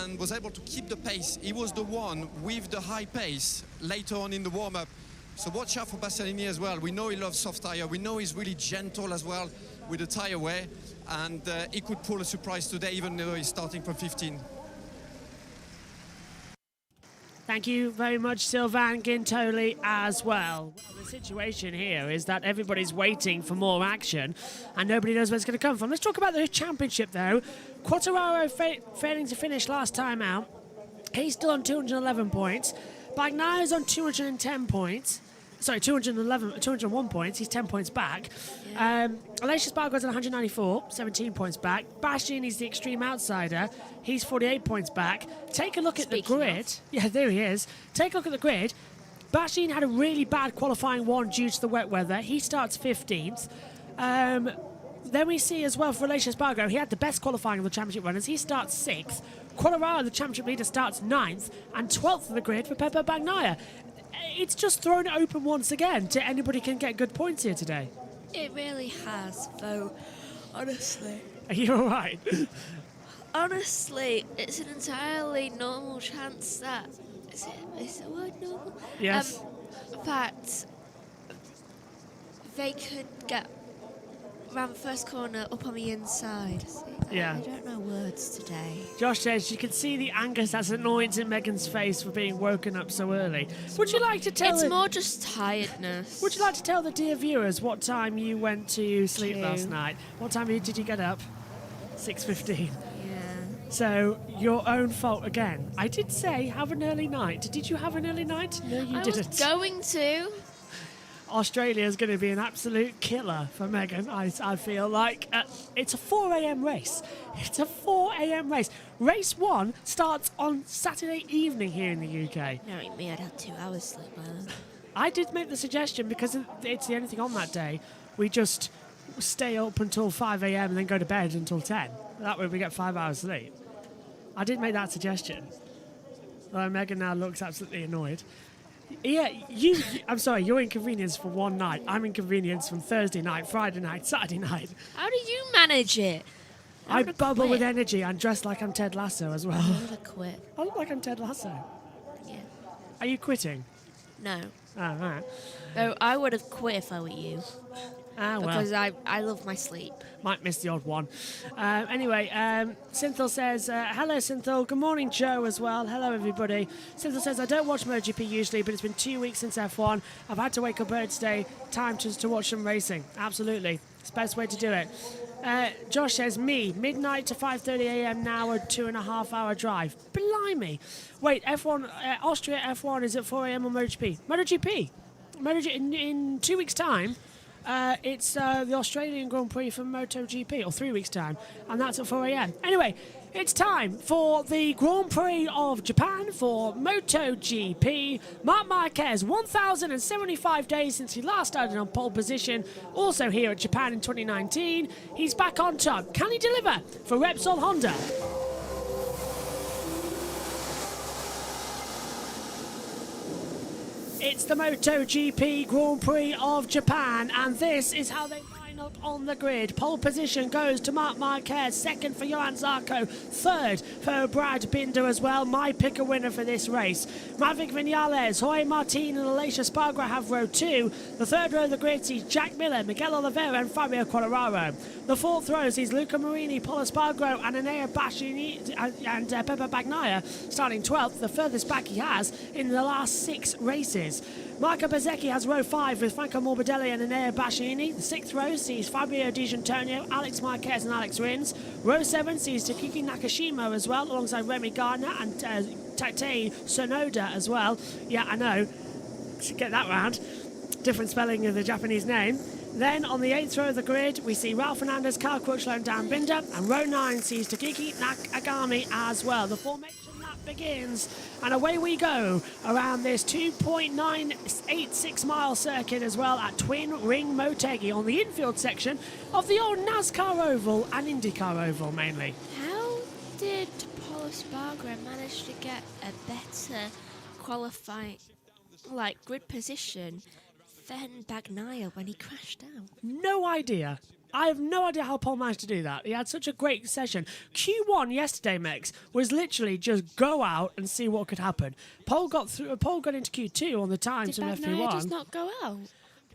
and was able to keep the pace. He was the one with the high pace later on in the warm-up. So watch out for Bastianini as well. We know he loves soft tyre. We know he's really gentle as well with the tyre wear. And he could pull a surprise today, even though he's starting from 15. Thank you very much, Sylvain Gintoli, as well. The situation here is that everybody's waiting for more action and nobody knows where it's going to come from. Let's talk about the championship, though. Quartararo failing to finish last time out. He's still on 211 points. Bagnaia's on 210 points. Sorry, 201 points. He's 10 points back. Yeah. Aleix Espargaro's on 194, 17 points back. Bastianini's the extreme outsider. He's 48 points back. Take a look at the grid. Yeah, there he is. Take a look at the grid. Bastianini had a really bad qualifying one due to the wet weather. He starts 15th. Then we see as well for Aleix Espargaro, he had the best qualifying of the championship runners. He starts 6th. Quartararo, the championship leader, starts 9th. And 12th in the grid for Pepe Bagnaia. It's just thrown it open once again to anybody can get good points here today. It really has, though, honestly. Are you all right? Honestly, it's an entirely normal chance that... Is the word normal? Yes. That they could get around the first corner up on the inside. See, Yeah. I don't know words today. Josh says you can see the anger that's annoyance in Megan's face for being woken up so early. Would you like to tell? It's more just tiredness. Would you like to tell the dear viewers what time you went to sleep 2. last night? What time did you get up? 6:15. Yeah. So your own fault again. I did say have an early night. Did you have an early night? No, you I didn't. was going to. Australia is going to be an absolute killer for Megan. I feel like it's a 4 a.m. race. It's a 4 a.m. race. Race 1 starts on Saturday evening here in the UK. Knowing me, I'd have 2 hours sleep by then. I did make the suggestion because it's the only thing on that day. We just stay up until 5 a.m. and then go to bed until 10. That way we get 5 hours sleep. I did make that suggestion. Megan now looks absolutely annoyed. Yeah, I'm sorry, you're inconvenienced for one night. I'm inconvenienced from Thursday night, Friday night, Saturday night. How do you manage it? I would bubble quit. with energy. I'm dressed like I'm Ted Lasso as well. I would have quit. I look like I'm Ted Lasso. Yeah. Are you quitting? No. Oh, all right. Though I would have quit if I were you. Ah, well. Because I love my sleep. Might miss the odd one. Anyway, Synthil says, hello Synthil, good morning Joe as well, hello everybody. Synthil says, I don't watch MotoGP usually, but it's been 2 weeks since F1. I've had to wake up early today, time to watch some racing. Absolutely, it's the best way to do it. Josh says, midnight to 5:30 a.m. now, a 2.5 hour drive. Blimey. Wait, F1, Austria F1 is at 4 a.m. on MotoGP. MotoGP in 2 weeks' time. It's the Australian Grand Prix for MotoGP, or 3 weeks' time, and that's at 4 a.m. Anyway, it's time for the Grand Prix of Japan for MotoGP. Marc Marquez, 1,075 days since he last started on pole position, also here at Japan in 2019. He's back on top. Can he deliver for Repsol Honda? It's the MotoGP Grand Prix of Japan, and this is how they line up on the grid. Pole position goes to Marc Marquez, second for Johan Zarco, third for Brad Binder as well. My pick a winner for this race. Maverick Vinales, Jorge Martin and Aleix Espargaro have row 2. The third row of the grid sees Jack Miller, Miguel Oliveira and Fabio Quartararo. The fourth row sees Luca Marini, Paul Espargaro and Enea Bastianini and Pepe Bagnaia starting 12th, the furthest back he has in the last 6 races. Marco Bezzecchi has row 5 with Franco Morbidelli and Enea Bastianini. The 6th row sees Fabio Di Gianantonio, Alex Marquez and Alex Rins. Row 7 sees Takiki Nakashima as well, alongside Remy Gardner and Tatei Sonoda as well. Yeah, I know. Should get that round. Different spelling of the Japanese name. Then on the 8th row of the grid, we see Ralph Fernandez, Carl Crutchlow and Dan Binder. And row 9 sees Takiki Nakagami as well. The formation lap begins, and away we go around this 2.986 mile circuit as well at Twin Ring Motegi on the infield section of the old NASCAR Oval and IndyCar Oval mainly. How did Paul Espargaro manage to get a better qualifying, grid position than Bagnaia when he crashed out? No idea. I have no idea how Paul managed to do that. He had such a great session. Q1 yesterday, Mex, was literally just go out and see what could happen. Paul got into Q2 on the times Did from Bagnaia FP1. just not go out?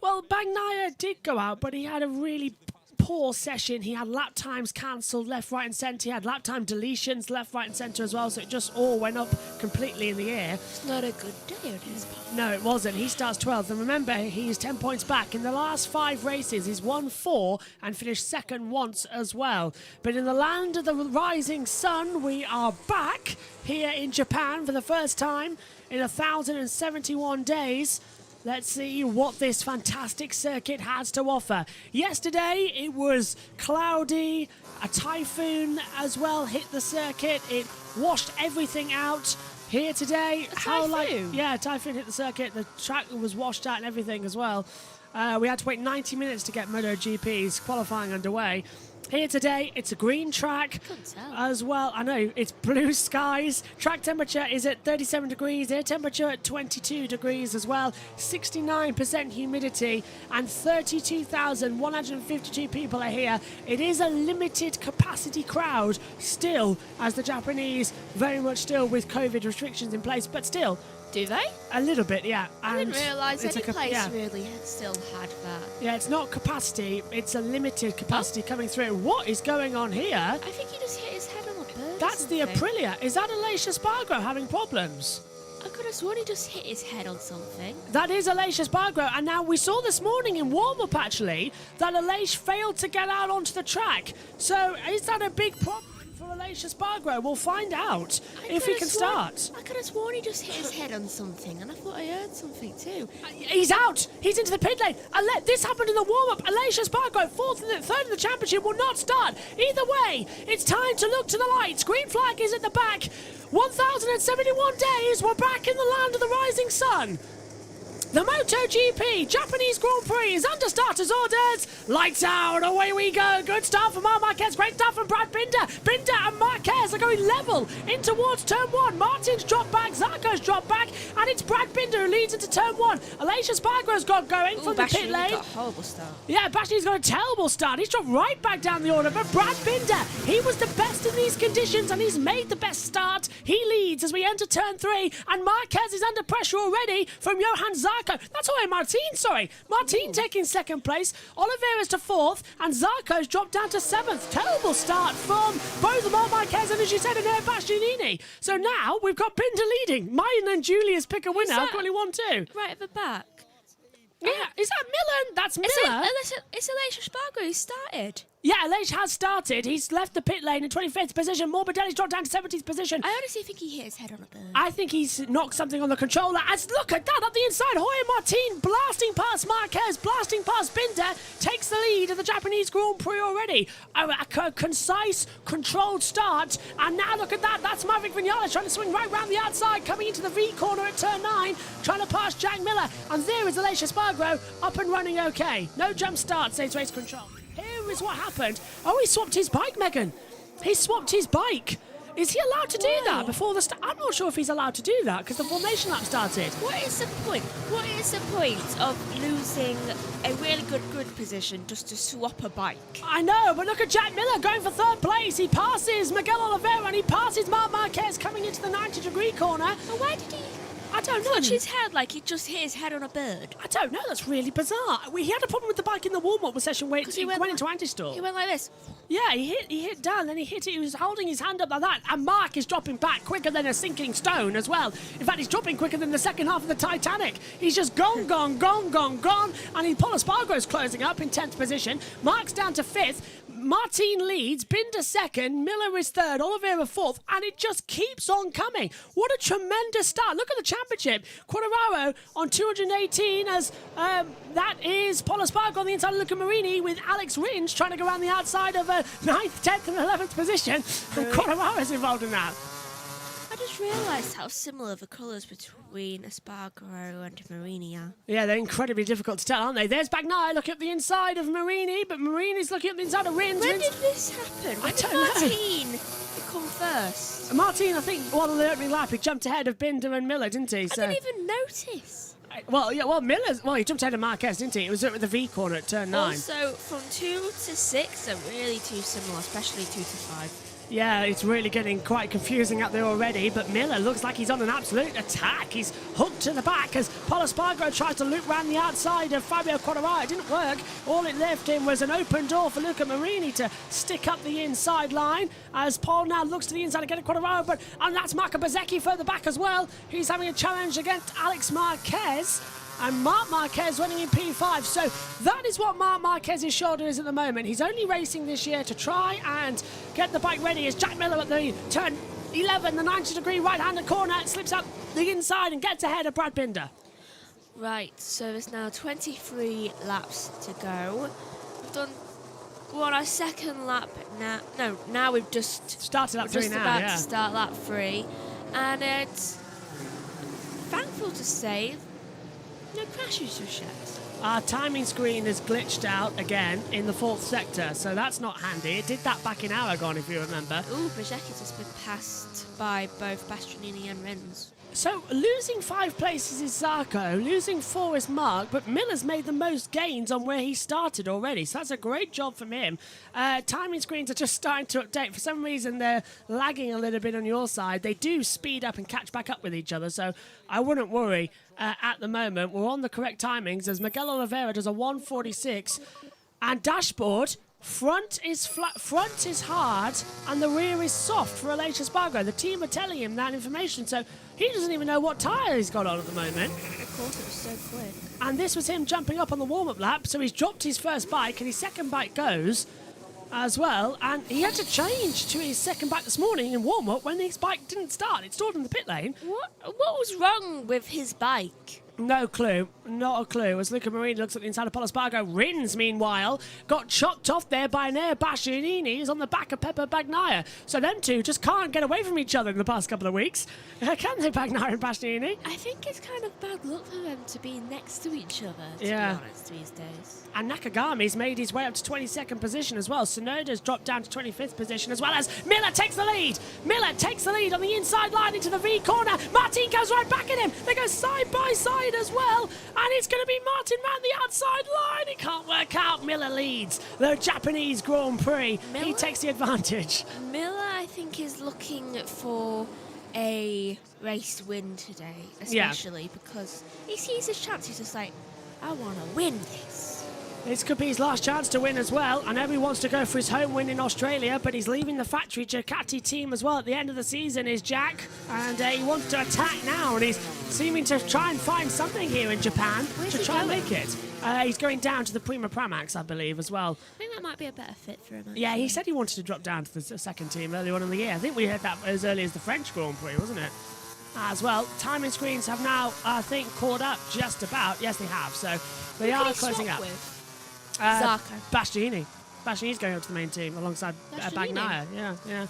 Well, Bagnaia did go out, but he had a really poor session. He had lap times cancelled left, right and centre. He had lap time deletions left, right and centre as well, so it just all went up completely in the air. It's not a good day on his part. No, it wasn't. He starts 12th, and remember, he's 10 points back. In the last 5 races, he's won 4 and finished second once as well. But in the land of the rising sun, we are back here in Japan for the first time in 1,071 days. Let's see what this fantastic circuit has to offer. Yesterday, it was cloudy. A typhoon as well hit the circuit. It washed everything out. Here today, Typhoon? Typhoon hit the circuit. The track was washed out and everything as well. We had to wait 90 minutes to get MotoGP's qualifying underway. Here today, it's a green track as well. I know, it's blue skies. Track temperature is at 37 degrees. Air temperature at 22 degrees as well. 69% humidity and 32,152 people are here. It is a limited capacity crowd still, as the Japanese very much still with COVID restrictions in place, but still. Do they? A little bit, yeah. I didn't realise any place yeah. really still had that. Yeah, it's not capacity, it's a limited capacity coming through. What is going on here? I think he just hit his head on a bird. That's the Aprilia. Is that Alicia Spargo having problems? I could have sworn he just hit his head on something. That is Alicia Spargo, and now we saw this morning in warm-up actually that Alicia failed to get out onto the track. So is that a big problem for Alicia Spargo? We'll find out if he can start. I could have sworn he just hit his head on something, and I thought I heard something too. He's out. He's into the pit lane. This happened in the warm-up. Alicia Spargo, third in the championship, will not start. Either way, it's time to look to the lights. Green flag is at the back. 1,071 days. We're back in the land of the rising sun. The MotoGP Japanese Grand Prix is under starters orders. Lights out, away we go. Good start from Marc Marquez, great start from Brad Binder. Binder and Marquez are going level in towards turn one. Martin's dropped back, Zarco's dropped back, and it's Brad Binder who leads into turn one. Alicia Spargo's got going from the pit lane. Got a horrible start. Yeah, Bashni's got a terrible start. He's dropped right back down the order, but Brad Binder, he was the best in these conditions, and he's made the best start. He leads as we enter turn three, and Marquez is under pressure already from Johan Zarco. That's Martin taking second place. Oliveira's to fourth, and Zarco's dropped down to seventh. Terrible start from both Marc Marquez and, as you said, Enea Bastianini. So now we've got Binder leading. Mine and Julius pick a winner. Quickly 1-2. Right at the back. Yeah, is that Millen? That's Miller. It's Alicia Spargo who started. Yeah, Alicia has started. He's left the pit lane in 25th position. Morbidelli's dropped down to 17th position. I honestly think he hit his head on a bird. I think he's knocked something on the controller. As look at that up the inside. Jorge Martin blasting past Marquez, blasting past Binder, takes the lead of the Japanese Grand Prix already. A concise, controlled start. And now look at that. That's Maverick Vinales trying to swing right round the outside, coming into the V corner at turn 9, trying to pass Jack Miller. And there is Alicia Spargo up and running okay. No jump start, says race control. Here is what happened. Oh, he swapped his bike, Megan. He swapped his bike. Is he allowed to do that before the start? I'm not sure if he's allowed to do that because the formation lap started. What is the point? What is the point of losing a really good grid position just to swap a bike? I know, but look at Jack Miller going for third place. He passes Miguel Oliveira and he passes Marc Marquez coming into the 90-degree corner. But why did he? I don't know. Touch his head like he just hit his head on a bird. I don't know. That's really bizarre. He had a problem with the bike in the warm-up session where he went into anti-stall. He went like this. Yeah, he hit down, then he hit it. He was holding his hand up like that. And Mark is dropping back quicker than a sinking stone as well. In fact, he's dropping quicker than the second half of the Titanic. He's just gone. And Paul Espargaro's closing up in 10th position. Mark's down to 5th. Martin leads, Binder second, Miller is third, Oliveira fourth, and it just keeps on coming. What a tremendous start. Look at the championship. Quartararo on 218 as that is Paul Espargaro on the inside of Luca Marini with Alex Rins trying to go around the outside of 9th, 10th and 11th position. And Quartararo's involved in that. I just realised how similar the colours between Espargaro and Marini are. Yeah, they're incredibly difficult to tell, aren't they? There's Bagnai looking at the inside of Marini, but Marini's looking at the inside of Rins. When did this happen? When did Martin come first? Martin, I think, on the opening lap, he jumped ahead of Binder and Miller, didn't he? I didn't even notice. He jumped ahead of Marquez, didn't he? It was at the V corner at turn 9. Also, from 2 to 6 are really too similar, especially 2 to 5. Yeah, it's really getting quite confusing out there already, but Miller looks like he's on an absolute attack. He's hooked to the back as Paul Espargaro tries to loop round the outside of Fabio Quartararo. It didn't work. All it left him was an open door for Luca Marini to stick up the inside line as Paul now looks to the inside again at Quartararo, and that's Marco Bezzecchi further back as well. He's having a challenge against Alex Marquez. And Marc Marquez running in P5. So that is what Marc Marquez's shoulder is at the moment. He's only racing this year to try and get the bike ready as Jack Miller at the turn 11, the 90-degree right-handed corner, slips up the inside and gets ahead of Brad Binder. Right, so there's now 23 laps to go. We're on our second lap now. Now we've just started lap 3 now, about to start lap 3. And it's difficult to say. No crashes just yet. Our timing screen has glitched out again in the 4th sector, so that's not handy. It did that back in Aragon, if you remember. Ooh, Bajecki's has been passed by both Bastianini and Rins. So losing 5 places is Zarco, losing 4 is Mark, but Miller's made the most gains on where he started already, so that's a great job from him. Timing screens are just starting to update. For some reason, they're lagging a little bit on your side. They do speed up and catch back up with each other, so I wouldn't worry at the moment. We're on the correct timings as Miguel Oliveira does a 1:46, and dashboard. Front is flat, front is hard, and the rear is soft for Aleix Espargaro. The team are telling him that information, so he doesn't even know what tyre he's got on at the moment. Of course, it was so quick. And this was him jumping up on the warm-up lap, so he's dropped his first bike, and his second bike goes as well, and he had to change to his second bike this morning in warm-up when his bike didn't start. It stalled in the pit lane. What was wrong with his bike? No clue. Not a clue. As Luca Marini looks at the inside of Pol Espargaro, Rins, meanwhile, got chopped off there by Nea Bastianini, who's on the back of Pepper Bagnaia. So them two just can't get away from each other in the past couple of weeks. Can they, Bagnaia and Bastianini? I think it's kind of bad luck for them to be next to each other, to be honest, these days. And Nakagami's made his way up to 22nd position as well. Sonoda's dropped down to 25th position as well as Miller takes the lead. Miller takes the lead on the inside line into the V corner. Martin goes right back at him. They go side by side as well. And it's going to be Martin round the outside line. It can't work out. Miller leads the Japanese Grand Prix. He takes the advantage. Miller, I think, is looking for a race win today, especially because he sees his chance. He's just like, I want to win this. This could be his last chance to win as well. I know he wants to go for his home win in Australia, but he's leaving the factory Ducati team as well at the end of the season is Jack. And he wants to attack now, and he's seeming to try and find something here in Japan to try and make it. He's going down to the Prima Pramax, I believe, as well. I think that might be a better fit for him. Actually. Yeah, he said he wanted to drop down to the second team early on in the year. I think we heard that as early as the French Grand Prix, wasn't it? As well, timing screens have now, I think, caught up just about. Yes, they have. So they are closing up. Zarco. Bastianini. Bastianini's going up to the main team alongside Bagnaia. Yeah.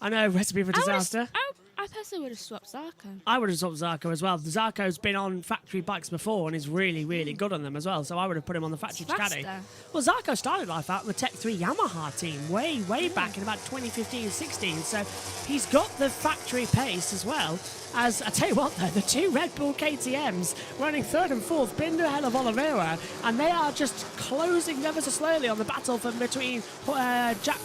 I know, recipe for disaster. I personally would have swapped Zarco. I would have swapped Zarco as well. Zarco's been on factory bikes before and is really, really good on them as well, so I would have put him on the factory Ducati. Well, Zarco started life out in the Tech 3 Yamaha team way back in about 2015-16, so he's got the factory pace as well. As I tell you what, though, the two Red Bull KTMs running third and fourth, Binder ahead of Oliveira, and they are just closing ever so slowly on the battle between Jack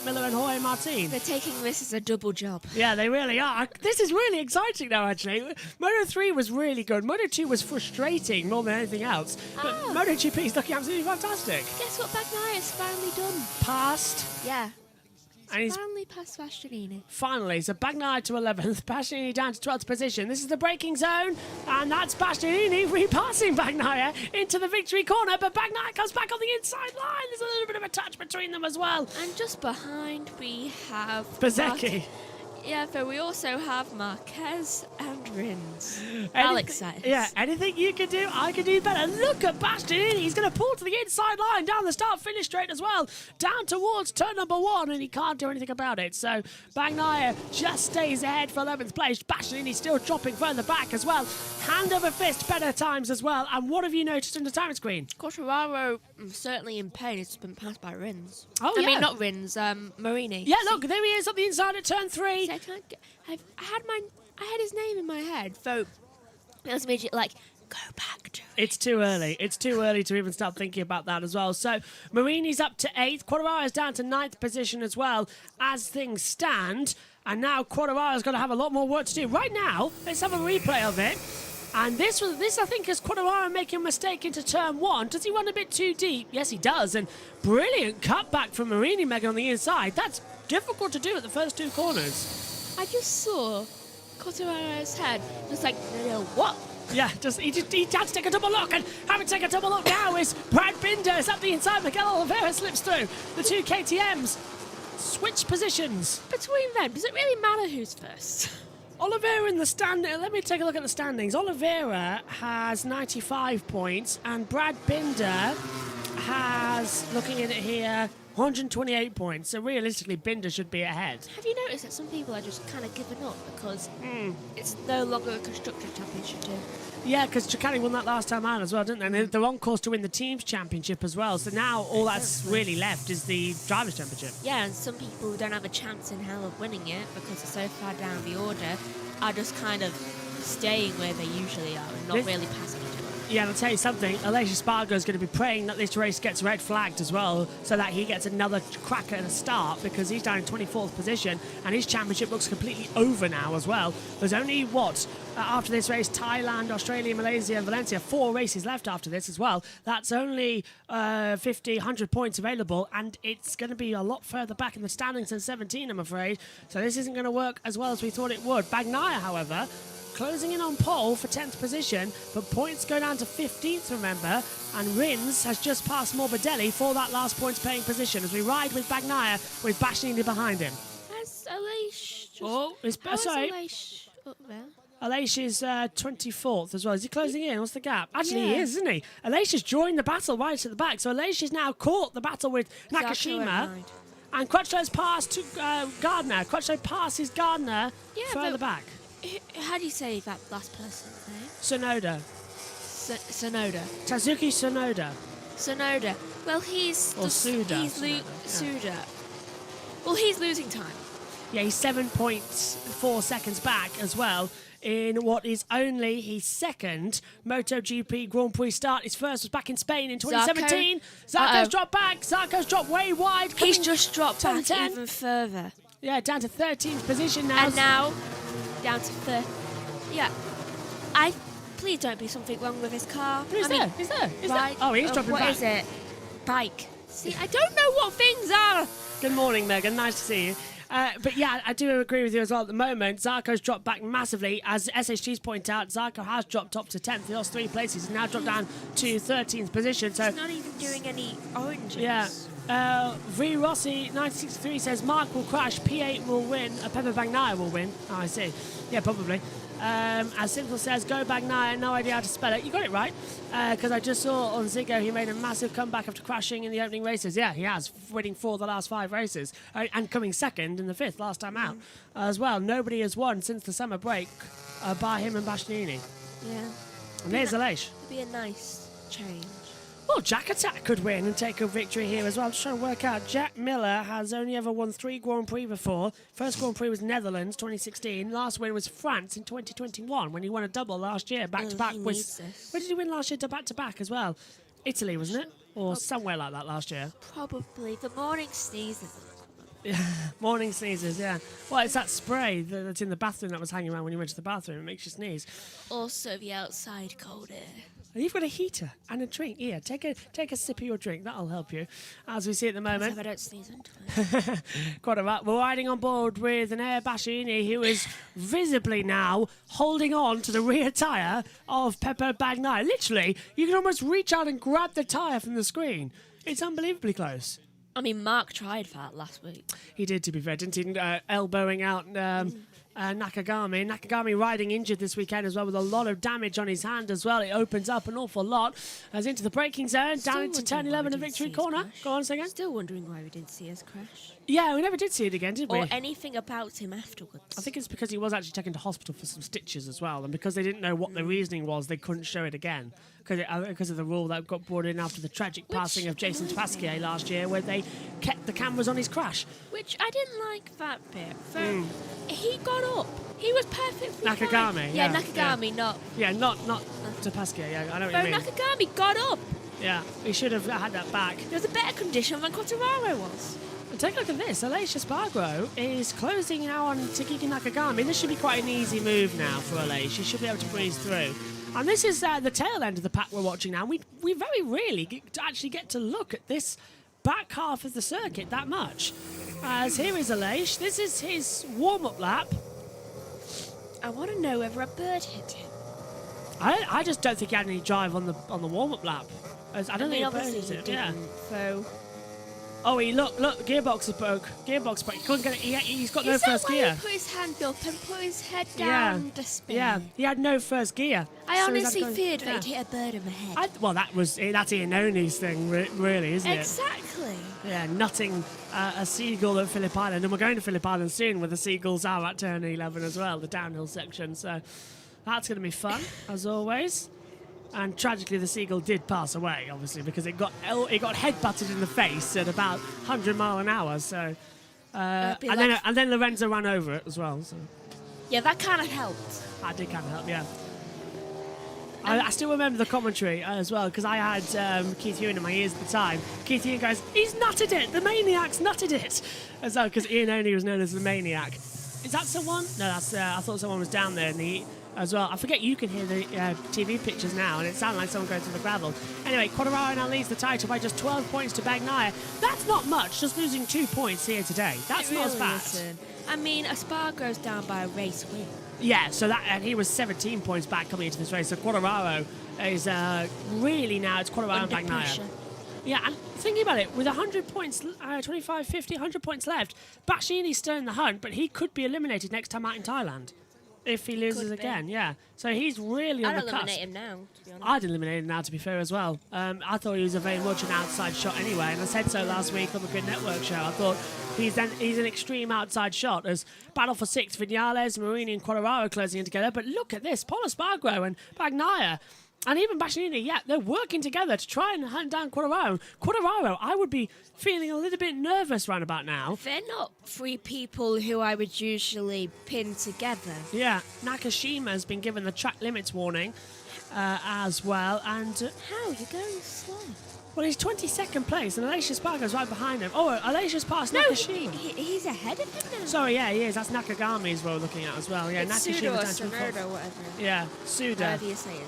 Miller and Jorge Martin. They're taking this as a double job. Yeah, they really are. This is really exciting now, actually. Moto 3 was really good. Moto 2 was frustrating more than anything else. But MotoGP is looking absolutely fantastic. Guess what Bagnaia has finally done? Passed. Yeah. And he's finally past Bastianini. Finally, so Bagnaia to 11th, Bastianini down to 12th position. This is the braking zone, and that's Bastianini repassing Bagnaia into the victory corner, but Bagnaia comes back on the inside line. There's a little bit of a touch between them as well. And just behind we have... Bezzecchi. Yeah, but we also have Marquez and Rins. Alexis. Yeah, anything you can do, I can do better. Look at Bastianini. He's going to pull to the inside line, down the start-finish straight as well, down towards turn number 1, and he can't do anything about it. So Bagnaia just stays ahead for 11th place. Bastianini still dropping further back as well. Hand over fist, better times as well. And what have you noticed in the time screen? Quartararo, certainly in pain. It's been passed by Rins. Oh, I mean, not Rins, Marini. Yeah, look, there he is on the inside at turn 3. I had his name in my head, so it was immediately like, go back to it. It's too early. It's too early to even start thinking about that as well. So Marini's up to 8th. Quartararo's down to 9th position as well as things stand. And now Quartararo's got to have a lot more work to do. Right now, let's have a replay of it. And this I think, is Quartararo making a mistake into turn 1. Does he run a bit too deep? Yes, he does. And brilliant cutback from Marini Megan on the inside. That's difficult to do at the first 2 corners. I just saw Quartararo's head. Just like, no, what? Yeah, he had to take a double look, and having to take a double look now is Brad Binder is up the inside. Miguel Oliveira slips through. The 2 KTMs switch positions. Between them, does it really matter who's first? Oliveira in the stand. Let me take a look at the standings. Oliveira has 95 points, and Brad Binder has, looking at it here, 128 points. So realistically, Binder should be ahead. Have you noticed that some people are just kind of giving up because it's no longer a Constructors' Championship too? Yeah, because Ducati won that last time out as well, didn't they? And they're on course to win the Teams Championship as well. So now all that's really left is the Drivers' Championship. Yeah, and some people who don't have a chance in hell of winning it because they're so far down the order are just kind of staying where they usually are and not really passing each other. Yeah, and I'll tell you something, Aleix Espargaro is going to be praying that this race gets red flagged as well so that he gets another crack at the start because he's down in 24th position and his championship looks completely over now as well. There's only, after this race, Thailand, Australia, Malaysia and Valencia, 4 races left after this as well. That's only 50, 100 points available and it's going to be a lot further back in the standings than 17, I'm afraid. So this isn't going to work as well as we thought it would. Bagnaia, however, closing in on pole for 10th position, but points go down to 15th, remember, and Rins has just passed Morbidelli for that last points-paying position as we ride with Bagnaia with Bastianini behind him. Has Aleix just... Oh, sorry. Aleix up there? Aleix is 24th as well. Is he closing in? What's the gap? Actually, he is, isn't he? Aleix has joined the battle right at the back, so Aleix has now caught the battle with Nakashima. And Quattro's passed to Gardner. Quattro passes Gardner further back. How do you say that last person's name? Sonoda. Sonoda. Tazuki Sonoda. Sonoda. Well, he's... Or Suda. Suda. Well, he's losing time. Yeah, he's 7.4 seconds back as well in what is only his second MotoGP Grand Prix start. His first was back in Spain in 2017. Zarco's dropped back. Zarco's dropped way wide. He's just dropped back 10. even further. Yeah, down to 13th position now. And now... down to 30. Yeah. Please don't be something wrong with his car. Is there? Oh, he's dropping back. What is it? Bike. See, I don't know what things are. Good morning, Megan. Nice to see you. But yeah, I do agree with you as well at the moment. Zarco's dropped back massively. As SHG's point out, Zarco has dropped up to 10th. He lost 3 places. He's now dropped down to 13th position. So he's not even doing any oranges. Yeah. V Rossi 963 says Mark will crash, P8 will win, Pepe Bagnaia will win. Oh, I see. Yeah, probably. As Simple says, go Bagnaia, no idea how to spell it. You got it right, because I just saw on Ziggo he made a massive comeback after crashing in the opening races. Yeah, he has, winning 4 of the last 5 races, and coming second in the 5th last time out as well. Nobody has won since the summer break, bar him and Bastianini. Yeah. And there's Aleix. It'd be a nice change. Well, Jack Attack could win and take a victory here as well. I'm just trying to work out. Jack Miller has only ever won 3 Grand Prix before. First Grand Prix was Netherlands, 2016. Last win was France in 2021 when he won a double last year, back-to-back. Where did he win last year back-to-back as well? Italy, wasn't it? Or somewhere like that last year. Probably. The morning sneezes. Morning sneezes, yeah. Well, it's that spray that's in the bathroom that was hanging around when you went to the bathroom. It makes you sneeze. Also the outside cold air. You've got a heater and a drink. Here, take a sip of your drink. That'll help you. As we see at the moment. I don't sneeze on time. Quite a lot. We're riding on board with an Air Bastianini who is visibly now holding on to the rear tyre of Pepe Bagnaia. Literally, you can almost reach out and grab the tyre from the screen. It's unbelievably close. I mean, Mark tried that last week. He did, to be fair, didn't he? Elbowing out Nakagami. Nakagami riding injured this weekend as well with a lot of damage on his hand as well. It opens up an awful lot as into the braking zone, down into turn 11 and victory corner. Go on a second. Still wondering why we didn't see us crash. Yeah, we never did see it again, did we? Or anything about him afterwards. I think it's because he was actually taken to hospital for some stitches as well, and because they didn't know what the reasoning was, they couldn't show it again because of the rule that got brought in after the tragic passing of Jason Pasquier last year, where they kept the cameras on his crash. Which I didn't like that bit. So he got up. He was perfectly Nakagami. fine. Yeah, Nakagami, not... Yeah, not to Pasquier. Yeah, I know what you mean. Nakagami got up. Yeah, he should have had that back. It was a better condition than Quartararo was. And take a look at this. Aleix Espargaro is closing now on Takiki Nakagami. This should be quite an easy move now for Aleix. He should be able to breeze through. And this is the tail end of the pack we're watching now. We very rarely actually get to look at this back half of the circuit that much. As here is Aleix. This is his warm-up lap. I want to know whether a bird hit him. I just don't think he had any drive on the warm-up lap. I don't think a bird hit him. Yeah. So... Oh, look, gearbox broke. Gearbox broke. He couldn't get it. He's got no first gear. He put his hand up and put his head down to spin? Yeah, he had no first gear. I honestly feared that he'd hit a bird in the head. Well, that's Iannoni's thing, really, isn't it? Exactly. Really? Yeah, nutting a seagull at Phillip Island. And we're going to Phillip Island soon where the seagulls are at turn 11 as well, the downhill section. So that's going to be fun, as always. And tragically, the seagull did pass away, obviously, because it got head-butted in the face at about 100 mile an hour. So, and then Lorenzo ran over it as well. So Yeah, that kind of helped. that did kind of help, yeah. I still remember the commentary as well, because I had Keith Ewan in my ears at the time. Keith Ewan goes, "He's nutted it! The Maniac's nutted it!" As well, because Ian Oney was known as the Maniac. Is that someone? No, that's. I thought someone was down there in the as well. I forget you can hear the TV pictures now, and it sounded like someone going through the gravel. Anyway, Quartararo now leads the title by just 12 points to Bagnaia. That's not much, just losing 2 points here today. That's It not as really bad. isn't. I mean, Espargaro's down by a race win. Yeah, so that and he was 17 points back coming into this race. So Quartararo is really now it's Quartararo and Under Bagnaia. pressure. Yeah, and thinking about it, with 100 points, 25, 50, 100 points left, Bastianini's still in the hunt, but he could be eliminated next time out in Thailand if he loses Could be. again. Yeah, so he's really on I'd the cusp. eliminate him now, to be honest. I'd eliminate him now, to be fair, as well. I thought he was a very much an outside shot anyway, and I said so last week on the Grid Network show. I thought he's an extreme outside shot as battle for sixth, Vinales, Marini and Quartararo closing in together. But look at this, Paul Espargaro and Bagnaia. And even Bastianini, yeah, they're working together to try and hunt down Quartararo. Quartararo, I would be feeling a little bit nervous right about now. They're not three people who I would usually pin together. Yeah, Nakashima's been given the track limits warning as well. And, How? You're going slow. well, he's 22nd place, and Aleix Espargaro's right behind him. Oh, Aleix passed No, Nakashima. he's ahead of him now. Sorry, yeah, he is. That's Nakagami's we're looking at as well. Yeah, It's Nakashima Suda or down to Sonoda or whatever. Yeah, Suda. However you say it.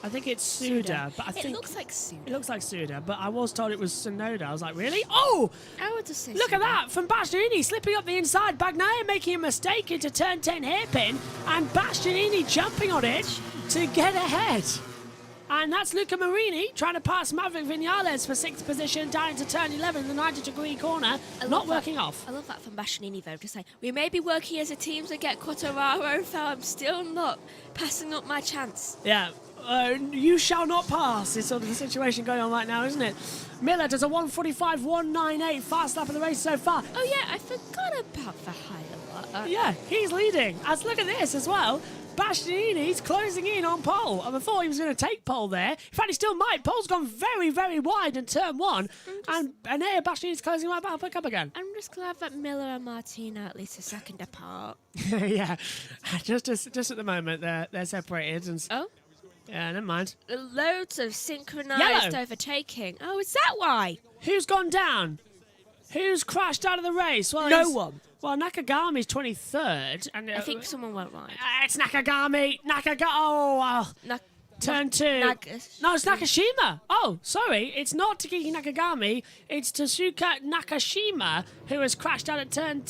I think it's Suda, but I think It looks like Suda. it looks like Suda, but I was told it was Sonoda. I was like, really? Oh! I would just say Look at Suda. that from Bastianini slipping up the inside. Bagnaia making a mistake into turn 10 hairpin, and Bastianini jumping on it to get ahead. And that's Luca Marini trying to pass Maverick Vinales for 6th position down into turn 11 in the 90-degree corner. Not working off. I love that from Bastianini, though, to say, we may be working as a team to get Quartararo, so I'm still not passing up my chance. Yeah. You shall not pass is sort of the situation going on right now, isn't it? Miller does a 1:45.198, fast lap of the race so far. Oh, yeah, I forgot about the highlight. Yeah, he's leading. As look at this as well. Bastianini's closing in on pole. I thought he was going to take pole there. In fact, he still might. Pole's gone very, very wide in turn 1. And here Bastianini's closing right back up again. I'm just glad that Miller and Martina are at least a second apart. Yeah, just at the moment they're separated. And Oh? yeah, never mind. Loads of synchronised Yellow. overtaking. Oh, is that why? Who's gone down? Who's crashed out of the race? Well, No it's- one. Well, Nakagami's 23rd. And I think someone went right. it's Nakagami. Oh, turn 2. No, it's Nakashima. Oh, sorry. It's not Takiki Nakagami. It's Tasuka Nakashima who has crashed out at turn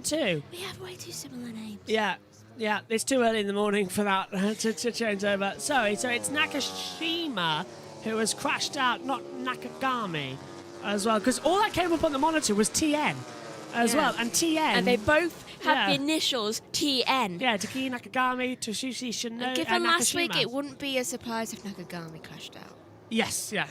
2. We have way too similar names. Yeah, it's too early in the morning for that to change over. Sorry, so it's Nakashima who has crashed out, not Nakagami as well, because all that came up on the monitor was TN as well, and TN. And they both have Yeah. the initials TN. Yeah, Takiki Nakagami, Toshushi Shino, Given last Nakashima. week, it wouldn't be a surprise if Nakagami crashed out. Yes, yeah.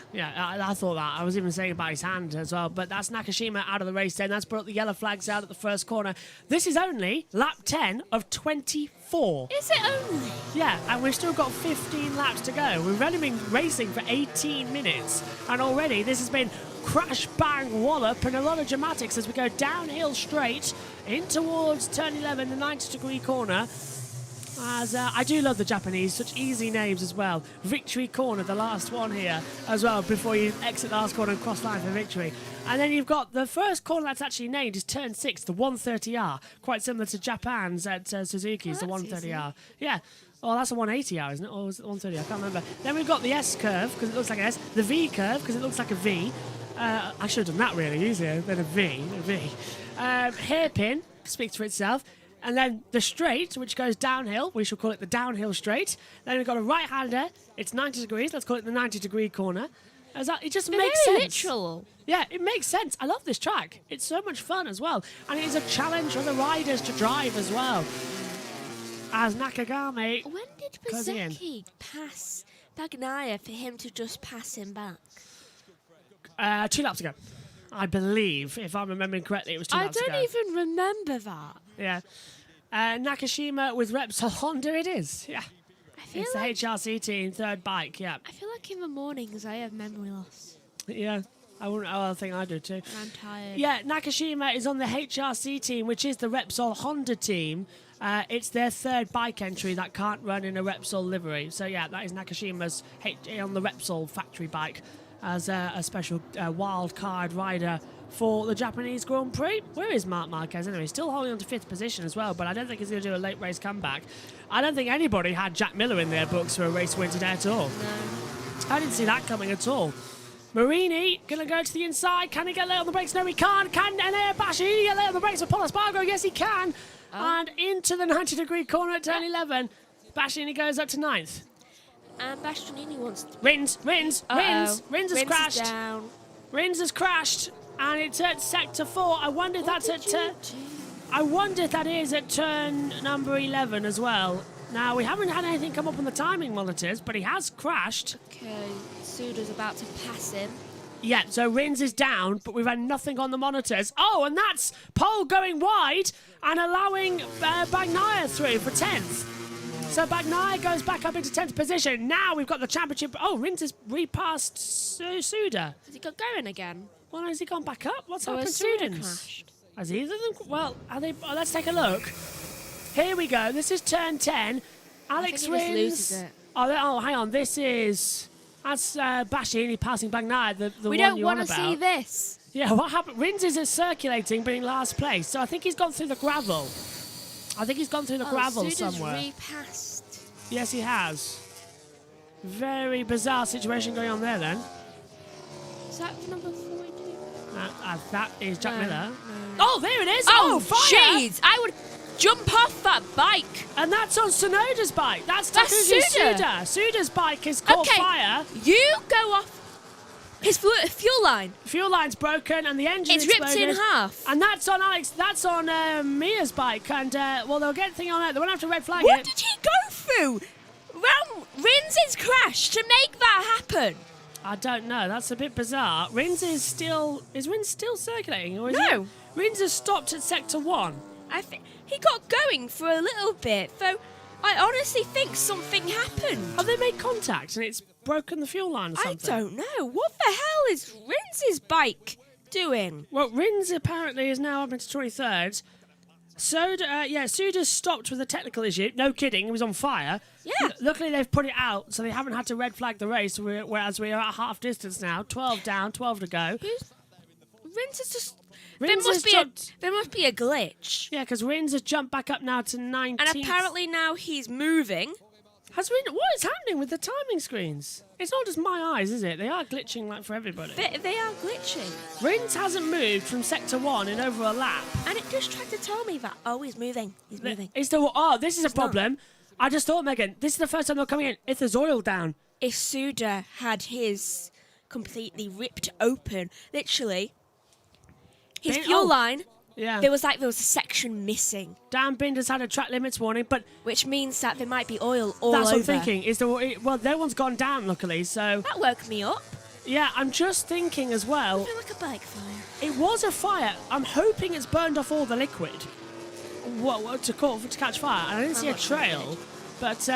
I thought that. I was even saying about his hand as well. But that's Nakashima out of the race then. That's brought the yellow flags out at the first corner. This is only lap 10 of 24. Is it only? Yeah, and we've still got 15 laps to go. We've only been racing for 18 minutes. And already this has been crash, bang, wallop, and a lot of dramatics as we go downhill straight in towards turn 11, the 90-degree corner. As I do love the Japanese, such easy names as well. Victory corner, the last one here as well, before you exit the last corner and cross line for victory. And then you've got the first corner that's actually named is turn 6, the 130R, quite similar to Japan's at Suzuki's, the that's 130R. Yeah. Oh, that's a 180R, isn't it? Or was it 130? I can't remember. Then we've got the S curve, because it looks like an S. The V curve, because it looks like a V. I should have done that really easier than a V. Hairpin speaks for itself. And then the straight, which goes downhill, we shall call it the downhill straight. Then we've got a right-hander. It's 90 degrees. Let's call it the 90-degree corner. It just makes very sense. literal. Yeah, it makes sense. I love this track. It's so much fun as well. And it is a challenge for the riders to drive as well. As Nakagami... When did Closing in. Bezzecchi pass Bagnaia for him to just pass him back? 2 laps ago. I believe, if I'm remembering correctly, it was 2 laps ago. I don't even remember that. Yeah. Nakashima with Repsol Honda it is. Yeah. It's the HRC team, 3rd bike, yeah. I feel like in the mornings I have memory loss. Yeah. I think I do too. And I'm tired. Yeah, Nakashima is on the HRC team, which is the Repsol Honda team. It's their 3rd bike entry that can't run in a Repsol livery. So yeah, that is Nakashima's on the Repsol factory bike as a special wild card rider for the Japanese Grand Prix. Where is Marc Marquez anyway? He's still holding on to 5th position as well, but I don't think he's going to do a late race comeback. I don't think anybody had Jack Miller in their books for a race win today at all. No. I didn't see that coming at all. Marini going to go to the inside. Can he get late on the brakes? No, he can't. Can Bastianini get late on the brakes for Paul Espargaro? Yes, he can. And into the 90-degree corner at turn 11. Bastianini goes up to 9th. And Bastianini wants to... Rins has crashed. Down. Rins has crashed. And it's at sector 4. I wonder if that's at... I wonder if that is at turn number 11 as well. Now, we haven't had anything come up on the timing monitors, but he has crashed. Okay, Suda's about to pass him. Yeah, so Rins is down, but we've had nothing on the monitors. Oh, and that's Pole going wide and allowing Bagnaia through for 10th. So Bagnaia goes back up into 10th position. Now we've got the championship. Oh, Rins has repassed Suda. Has he got going again? Well, has he gone back up? What's So happened has to Suda Rins? crashed? Has either of them? Well, are they? Oh, let's take a look. Here we go. This is turn 10. Alex think he just Rins. loses it. Oh, hang on. This is... That's Bastianini passing Bagnaia, the We one don't you're want on to about. see this. Yeah, what happened? Rins is circulating, but in last place. So I think he's gone through the gravel. I think he's gone through the gravel Suda's somewhere. repassed. Yes, he has. Very bizarre situation going on there, then. Is that for number 42? That is Jack No, Miller. no. Oh, there it is. Oh, fire! jeez! I would jump off that bike. And that's on Sonoda's bike. That's Suda. Suda. Suda's bike has caught fire. You go off his fuel line. Fuel line's broken and the engine It's ripped exploded. in half. And that's on Alex. That's on Mia's bike. And well, they'll get the thing on it. They won't have to red flag What it. did he go through? Rins' crash to make that happen. I don't know. That's a bit bizarre. Rins is still... Is Rins still circulating? Or is No. He, Rins has stopped at Sector 1. I think he got going for a little bit, though I honestly think something happened. Have they made contact and it's broken the fuel line or something? I don't know. What the hell is Rins' bike doing? Well, Rins apparently is now up into 23rd. Suda's stopped with a technical issue. No kidding, it was on fire. Yeah. Luckily, they've put it out, so they haven't had to red flag the race, whereas we are at half distance now. 12 down, 12 to go. Rins is just... Rins there has must be a glitch. Yeah, because Rins has jumped back up now to 19th. And apparently now he's moving. What is happening with the timing screens? It's not just my eyes, is it? They are glitching like for everybody. They are glitching. Rins hasn't moved from Sector 1 in over a lap. And it just tried to tell me that, he's moving. He's moving. This is a problem. I just thought, Megan, this is the first time they're coming in. If there's oil down. If Suda had his completely ripped open, literally, his fuel line, yeah. there was a section missing. Dan Binder's had a track limits warning, but... Which means that there might be oil all over. That's what I'm thinking. Well, their one's gone down, luckily, so... That woke me up. Yeah, I'm just thinking as well... I feel like a bike fire. It was a fire. I'm hoping it's burned off all the liquid. To catch fire. I didn't see a trail, but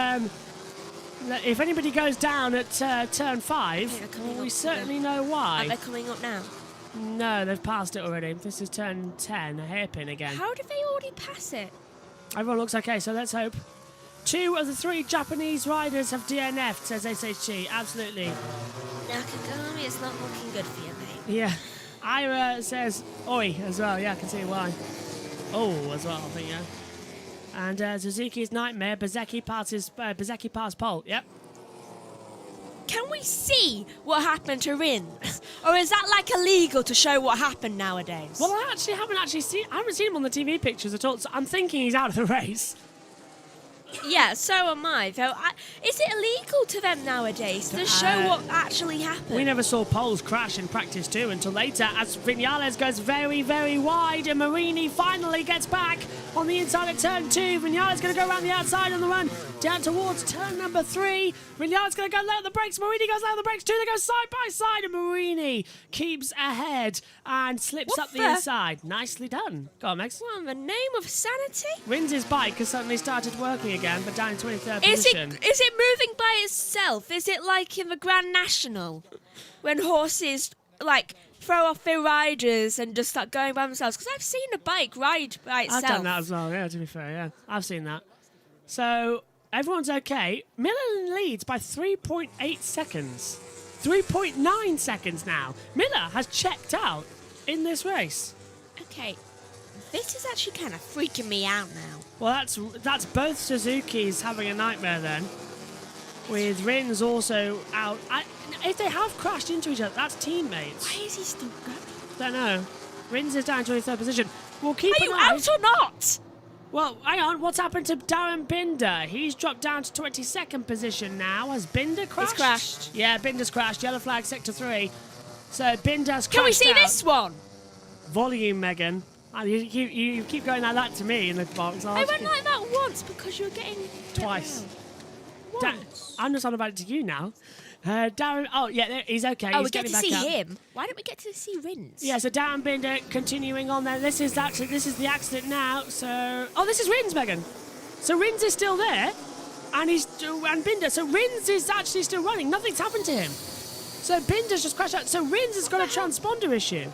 if anybody goes down at turn 5, we certainly know why. Are they coming up now? No, they've passed it already. This is turn 10, a hairpin again. How did they already pass it? Everyone looks okay, so let's hope. 2 of the 3 Japanese riders have DNF'd, says SHG. Absolutely. Nakagami, it's not looking good for you, mate. Yeah. Ira says oi as well. Yeah, I can see why. Oh, as well, I think, yeah. And Suzuki's Nightmare, Bezecchi passed pole. Yep. Can we see what happened to Rins? Or is that illegal to show what happened nowadays? Well, I haven't seen him on the TV pictures at all, so I'm thinking he's out of the race. Yeah, so am I, though. Is it illegal to them nowadays to show what actually happened? We never saw poles crash in practice 2 until later, as Vinales goes very, very wide, and Marini finally gets back on the inside at turn 2. Vinales going to go around the outside on the run. down towards turn number 3. Migliano's going to go low on the brakes. Marini goes low on the brakes too. They go side by side, and Marini keeps ahead and slips up the inside. Nicely done. Go on, Megs. What in the name of sanity? Rins' bike has suddenly started working again, but down in 23rd position. Is it moving by itself? Is it like in the Grand National when horses like throw off their riders and just start going by themselves? Because I've seen a bike ride by itself. I've done that as well, yeah, to be fair, yeah. I've seen that. So, everyone's okay. Miller leads by 3.8 seconds. 3.9 seconds now. Miller has checked out in this race. Okay, this is actually kind of freaking me out now. Well, that's both Suzuki's having a nightmare then. With Rins also out. If they have crashed into each other, that's teammates. Why is he still going? Don't know. Rins is down to 23rd position. We'll keep Are an you eye. out or not? Well, hang on. What's happened to Darren Binder? He's dropped down to 22nd position now. Has Binder crashed? He's crashed. Yeah, Binder's crashed. Yellow flag, sector 3. So Binder's crashed. Can we see out. this one? Volume, Megan. You keep going like that to me in the box. I went like that once because you were getting twice. Once. I'm just on about it to you now. Darren. Oh, yeah, he's okay. Oh, he's we get getting to back see up. him. Why don't we get to see Rins? Yeah, so Darren Binder continuing on there. This is the accident now. So, this is Rins, Megan. So Rins is still there, and Binder. So Rins is actually still running. Nothing's happened to him. So Binder's just crashed out. So Rins has got a transponder issue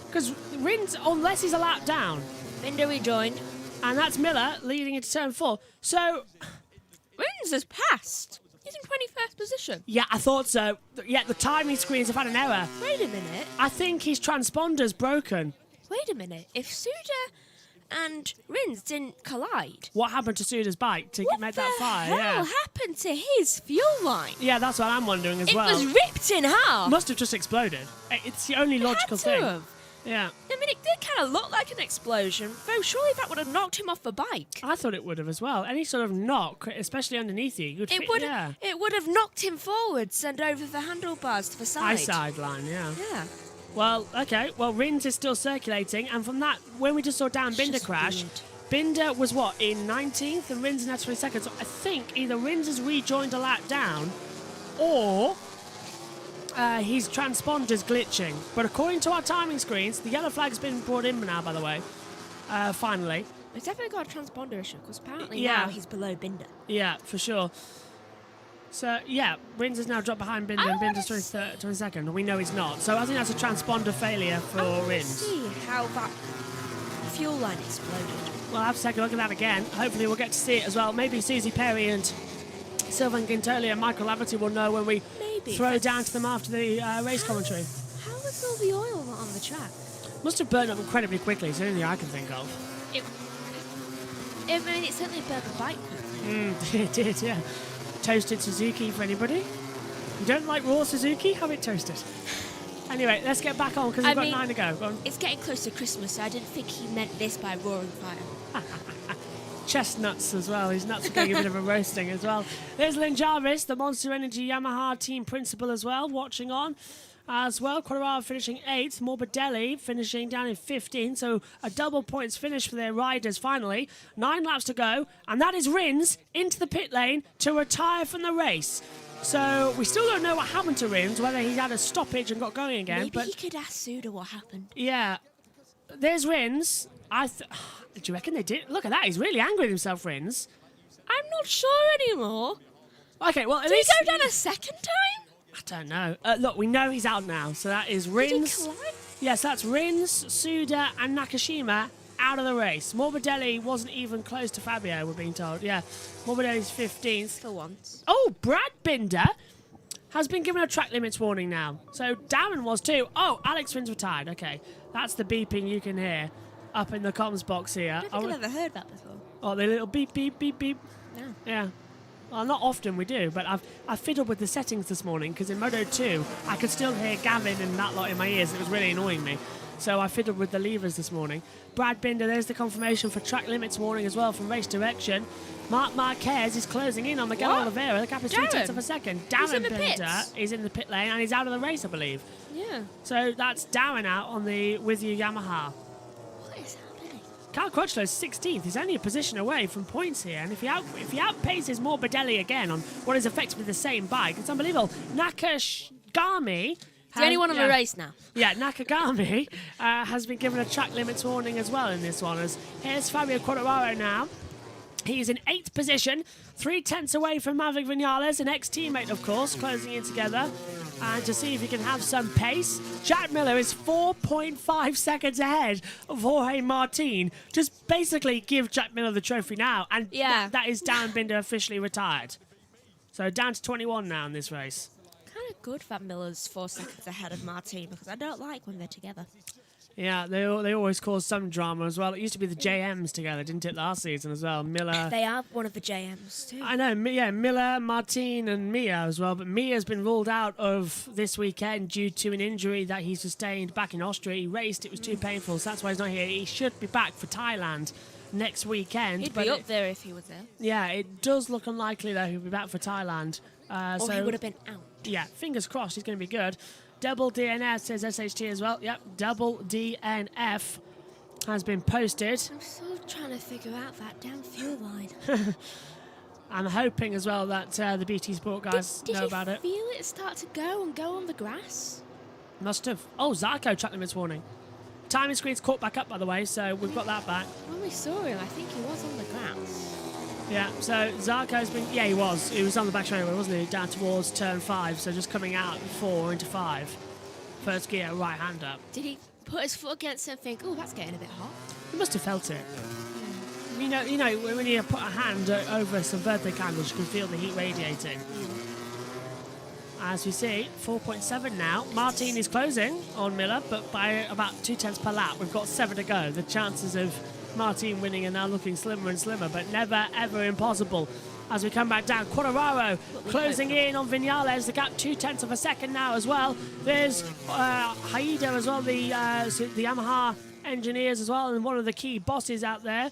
because Rins, unless he's a lap down, Binder rejoined, and that's Miller leading into turn 4. So Rins has passed. He's in 21st position. yeah, I thought so. Yeah, the timing screens have had an error. Wait a minute. I think his transponder's broken. Wait a minute. If Suda and Rins didn't collide, What happened to Suda's bike to what make the that fire? hell Yeah. happened to his fuel line? Yeah, that's what I'm wondering as It well. was ripped in half. Must have just exploded. It's the only logical Had to thing. have. Yeah. I mean, it did kind of look like an explosion, though surely that would have knocked him off the bike. I thought it would have as well. Any sort of knock, especially underneath you, you'd It fit, would yeah. it would have knocked him forwards and over the handlebars to the side. Sideline, yeah. Yeah. Well, okay. Well, Rins is still circulating, and from that, when we just saw Dan Binder just crash, weird. Binder was what, in 19th, and Rins in 22nd. So I think either Rins has rejoined a lap down, or his transponder's glitching. But according to our timing screens, the yellow flag's been brought in now, by the way. Finally. He's definitely got a transponder issue, because apparently Yeah. now he's below Binder. Yeah, for sure. So, yeah, Rins has now dropped behind Binder, and Binder's 22nd. We know he's not. So I think that's a transponder failure for I want to Rins. see how that fuel line exploded. We'll have to take a look at that again. Hopefully we'll get to see it as well. Maybe Susie Perry and Sylvain Gintoli and Michael Laverty will know when we throw down to them after the race commentary. How was all the oil not on the track? Must have burned up incredibly quickly. It's the only thing I can think of. I mean, it certainly burned the bike quickly. It did, yeah. Toasted Suzuki for anybody. You don't like raw Suzuki? Have it toasted. Anyway, let's get back on because we've got 9 to go. Go on. It's getting close to Christmas, so I didn't think he meant this by roaring fire. Chestnuts as well. His nuts are getting a bit of a roasting as well. There's Lynn Jarvis, the Monster Energy Yamaha team principal as well, watching on as well. Quartararo finishing 8th. Morbidelli finishing down in 15th. So a double points finish for their riders finally. 9 laps to go. And that is Rins into the pit lane to retire from the race. So we still don't know what happened to Rins, whether he's had a stoppage and got going again. Maybe but he could ask Suda what happened. yeah, there's Rins. Do you reckon they did? Look at that. He's really angry with himself, Rins. I'm not sure anymore. Okay, well, at Did least he go down a second time? I don't know. Look, we know he's out now. So that is Rins. Did he collide? Yes, that's Rins, Suda, and Nakashima out of the race. Morbidelli wasn't even close to Fabio, we're being told. Yeah, Morbidelli's 15th. For once. Oh, Brad Binder has been given a track limits warning now. So Darren was too. Oh, Alex Rins retired. Okay, that's the beeping you can hear up in the comms box here. I don't think I've ever heard that before. Oh, the little beep, beep, beep, beep. No. Yeah. Well, not often we do, but I've fiddled with the settings this morning because in Moto 2 I could still hear Gavin and that lot in my ears. It was really annoying me. So I fiddled with the levers this morning. Brad Binder, there's the confirmation for track limits warning as well from race direction. Marc Marquez is closing in on Miguel What? Oliveira. The gap is 3/10 of a second. Darren in the Binder pits? is in the pit lane and he's out of the race, I believe. Yeah. So that's Darren out on the With You Yamaha. What is happening? Cal Crutchlow's 16th. He's only a position away from points here, and if he outpaces Morbidelli again on what is effectively the same bike, it's unbelievable. Nakagami. The only one on the race now. Yeah, Nakagami has been given a track limits warning as well in this one. As here's Fabio Quartararo now. He's in 8th position, 3/10 away from Maverick Vinales, an ex-teammate, of course, closing in together. And to see if he can have some pace, Jack Miller is 4.5 seconds ahead of Jorge Martin. Just basically give Jack Miller the trophy now. And that is Dan Binder officially retired. So down to 21 now in this race. Kind of good that Miller's 4 seconds ahead of Martin, because I don't like when they're together. Yeah, they always cause some drama as well. It used to be the JMs together, didn't it, last season as well? Miller. They are one of the JMs too. I know, yeah, Miller, Martin and Mia as well. But Mia's been ruled out of this weekend due to an injury that he sustained back in Austria. He raced, it was too painful, so that's why he's not here. He should be back for Thailand next weekend. He'd be up there if he was there. Yeah, it does look unlikely, though, he'll be back for Thailand. Or he would have been out. Yeah, fingers crossed he's going to be good. Double DNF, says SHT as well. Yep, double DNF has been posted. I'm still trying to figure out that damn fuel line. I'm hoping as well that the BT Sport guys know about it. Did you feel it start to go on the grass? Must have. Oh, Zarco track limits warning. Timing screen's caught back up, by the way, so we've got that back. When we saw him, I think he was on the grass. Yeah, so Zarco's been... Yeah, he was. He was on the back straightaway, wasn't he? Down towards turn 5, so just coming out 4 into 5. First gear, right hand up. Did he put his foot against it and think, oh, that's getting a bit hot? He must have felt it. You know, when you put a hand over some birthday candles, you can feel the heat radiating. As we see, 4.7 now. Martin is closing on Miller, but by about 0.2 per lap. We've got 7 to go. The chances of Martin winning are now looking slimmer and slimmer, but never, ever impossible. As we come back down, Quartararo closing in on Vinales. The gap 0.2 of a second now as well. There's Haida as well, the Yamaha engineers as well, and one of the key bosses out there.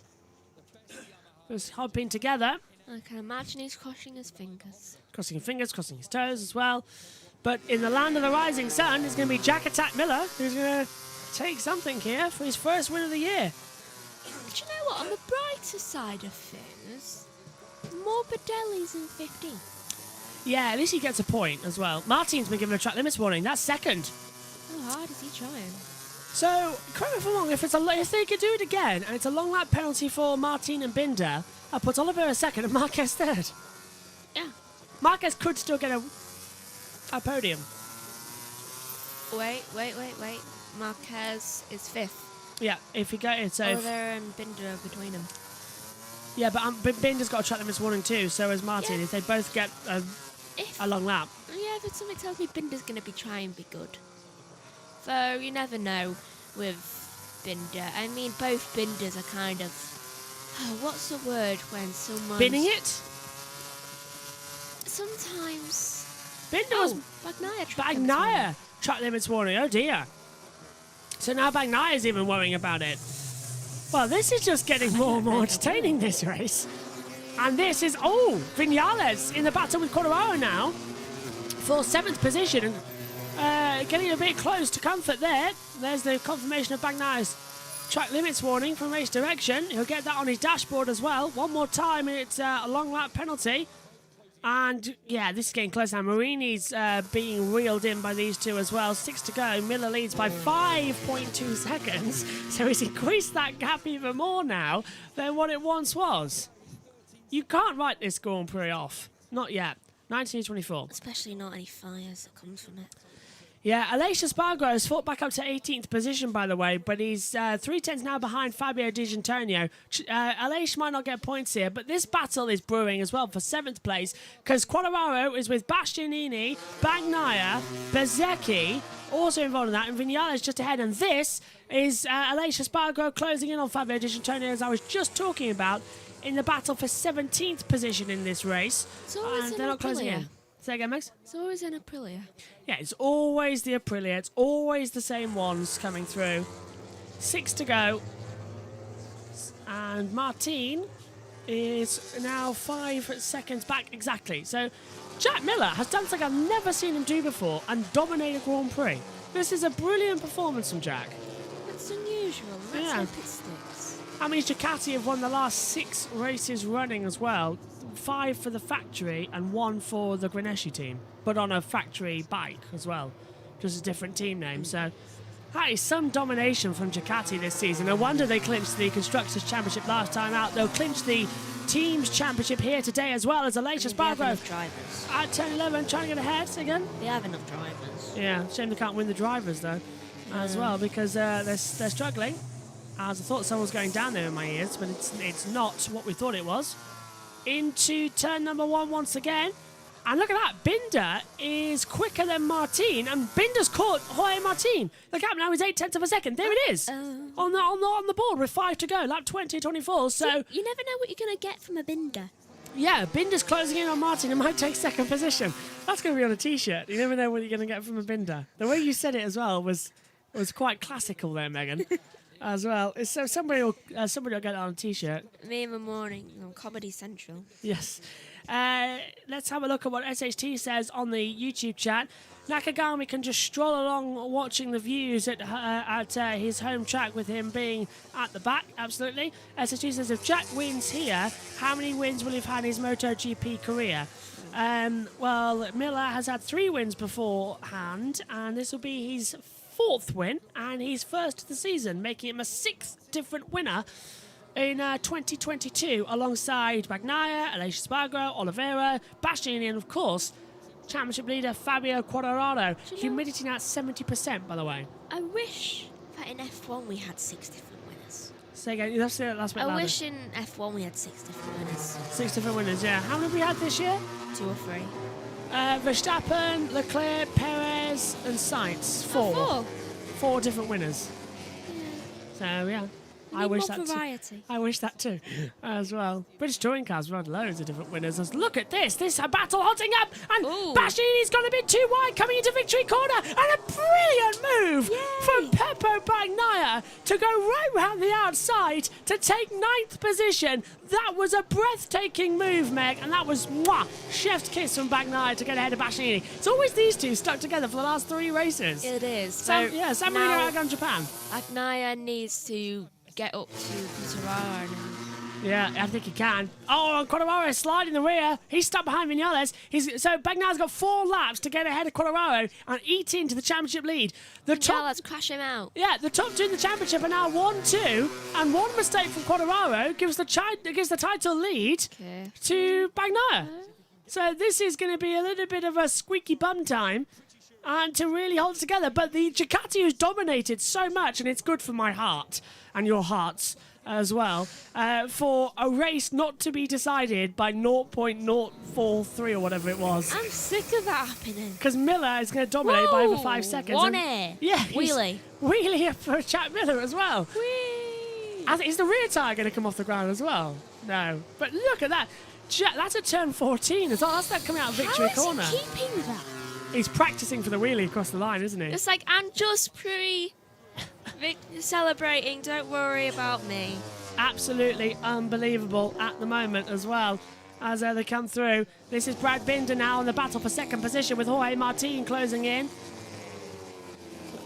Just hopping together. I can imagine he's crossing his fingers. Crossing his fingers, crossing his toes as well. But in the land of the rising sun, it's going to be Jack Attack Miller, who's going to take something here for his first win of the year. Do you know what? On the brighter side of things, Morbidelli's in 15. Yeah, at least he gets a point as well. Martin's been given a track limits warning. That's second. How hard is he trying? So, correct me if I'm wrong, if they could do it again, and it's a long lap penalty for Martin and Binder, I'll put Oliveira second and Marquez third. Yeah. Marquez could still get a podium. Wait. Marquez is 5th. Yeah, if he got it, so... Oliveira and Binder between them. Yeah, but Binder's got a track limits warning too, so has Martin. Yeah. If they both get a long lap. Yeah, but something tells me Binder's going to be trying to be good. So you never know with Binder. I mean, both Binders are kind of... what's the word when someone's... Binning it? Sometimes... Binder was... Bagnaia track limits warning. Oh dear. So now Bagnaia is even worrying about it. Well, this is just getting more and more entertaining, this race. And this is... Oh, Vinales in the battle with Quartararo now. For 7th position. And getting a bit close to comfort there. There's the confirmation of Bagnaia's track limits warning from race direction. He'll get that on his dashboard as well. One more time and it's a long lap penalty. And yeah, this is getting close now. Marini's being reeled in by these two as well. 6 to go. Miller leads by 5.2 seconds. So he's increased that gap even more now than what it once was. You can't write this Grand Prix off. Not yet. 1924. Especially not any fires that comes from it. Yeah, Aleix Espargaro has fought back up to 18th position, by the way, but he's 3/10 now behind Fabio Di Gianantonio. Aleix might not get points here, but this battle is brewing as well for 7th place, because Quartararo is with Bastianini, Bagnaia, Bezzecchi, also involved in that, and Vinales just ahead, and this is Aleix Espargaro closing in on Fabio Di Gianantonio, as I was just talking about, in the battle for 17th position in this race. And they're not closing in. Say again, Max? It's always an Aprilia. Yeah, it's always the Aprilia. It's always the same ones coming through. 6 to go. And Martin is now 5 seconds back exactly. So Jack Miller has done something I've never seen him do before and dominate a Grand Prix. This is a brilliant performance from Jack. That's unusual. That's how it sticks. That means Ducati have won the last 6 races running as well. 5 for the factory and 1 for the Grenesci team, but on a factory bike as well. Just a different team name. So that is some domination from Ducati this season. No wonder they clinched the Constructors' Championship last time out. They'll clinch the Teams' Championship here today as well as Alicia Spargo at turn 11 trying to get ahead again. They have enough drivers. Yeah, shame they can't win the drivers though as well because they're struggling. As I thought someone was going down there in my ears, but it's not what we thought it was. Into turn number 1 once again. And look at that, Binder is quicker than Martin, and Binder's caught Jorge Martin. The gap now is 0.8 of a second. There it is, on the board with 5 to go, lap 20.24. So you never know what you're going to get from a Binder. Yeah, Binder's closing in on Martin and might take second position. That's going to be on a T-shirt. You never know what you're going to get from a Binder. The way you said it as well was quite classical there, Megan. As well. So somebody will get it on a T-shirt. Me in the morning on Comedy Central. Yes. Let's have a look at what SHT says on the YouTube chat. Nakagami can just stroll along watching the views at his home track with him being at the back. Absolutely. SHT says if Jack wins here, how many wins will he have had in his MotoGP career? Well, Miller has had 3 wins beforehand, and this will be his 4th win and his first of the season, making him a 6th different winner in 2022, alongside Bagnaia, Aleix Espargaro, Oliveira, Bastianini, and of course, championship leader Fabio Quartararo. Humidity now at 70%, by the way. I wish that in F1 we had 6 different winners. Say again, you have to say that last bit louder. I wish in F1 we had 6 different winners. 6 different winners, yeah. How many have we had this year? 2 or 3. Verstappen, Leclerc, Perez, and Sainz. 4. 4 different winners. Yeah. So, yeah. I wish that variety. I wish that too, as well. British touring cars have had loads of different winners. Look at this. This battle hotting up, and Bastianini's gone a bit too wide, coming into victory corner, and a brilliant move from Peppo Bagnaia to go right round the outside to take 9th position. That was a breathtaking move, Meg, and that was chef's kiss from Bagnaia to get ahead of Bastianini. It's always these two stuck together for the last 3 races. It is. So San Marino, Aragon, Japan. Bagnaia needs to get up to Quartararo. Yeah, I think he can. Oh, and Quartararo is sliding the rear. He's stuck behind Vinales. So Bagnaia's got 4 laps to get ahead of Quartararo and eat into the championship lead. Let's crash him out. Yeah, the top 2 in the championship are now 1-2, and 1 mistake from Quartararo gives the title lead to Bagnaia. So this is going to be a little bit of a squeaky bum time. And to really hold it together. But the Ducati has dominated so much, and it's good for my heart and your hearts as well, for a race not to be decided by 0.043 or whatever it was. I'm sick of that happening. Because Miller is going to dominate by over 5 seconds. 1 air. Yeah. Wheelie for Jack Miller as well. Whee! Is the rear tyre going to come off the ground as well? No. But look at that. That's a turn 14 as well. That's that coming out of victory corner. How is he keeping that? He's practicing for the wheelie across the line, isn't he? It's like, I'm just celebrating, don't worry about me. Absolutely unbelievable at the moment as well, as they come through. This is Brad Binder now in the battle for second position with Jorge Martin closing in.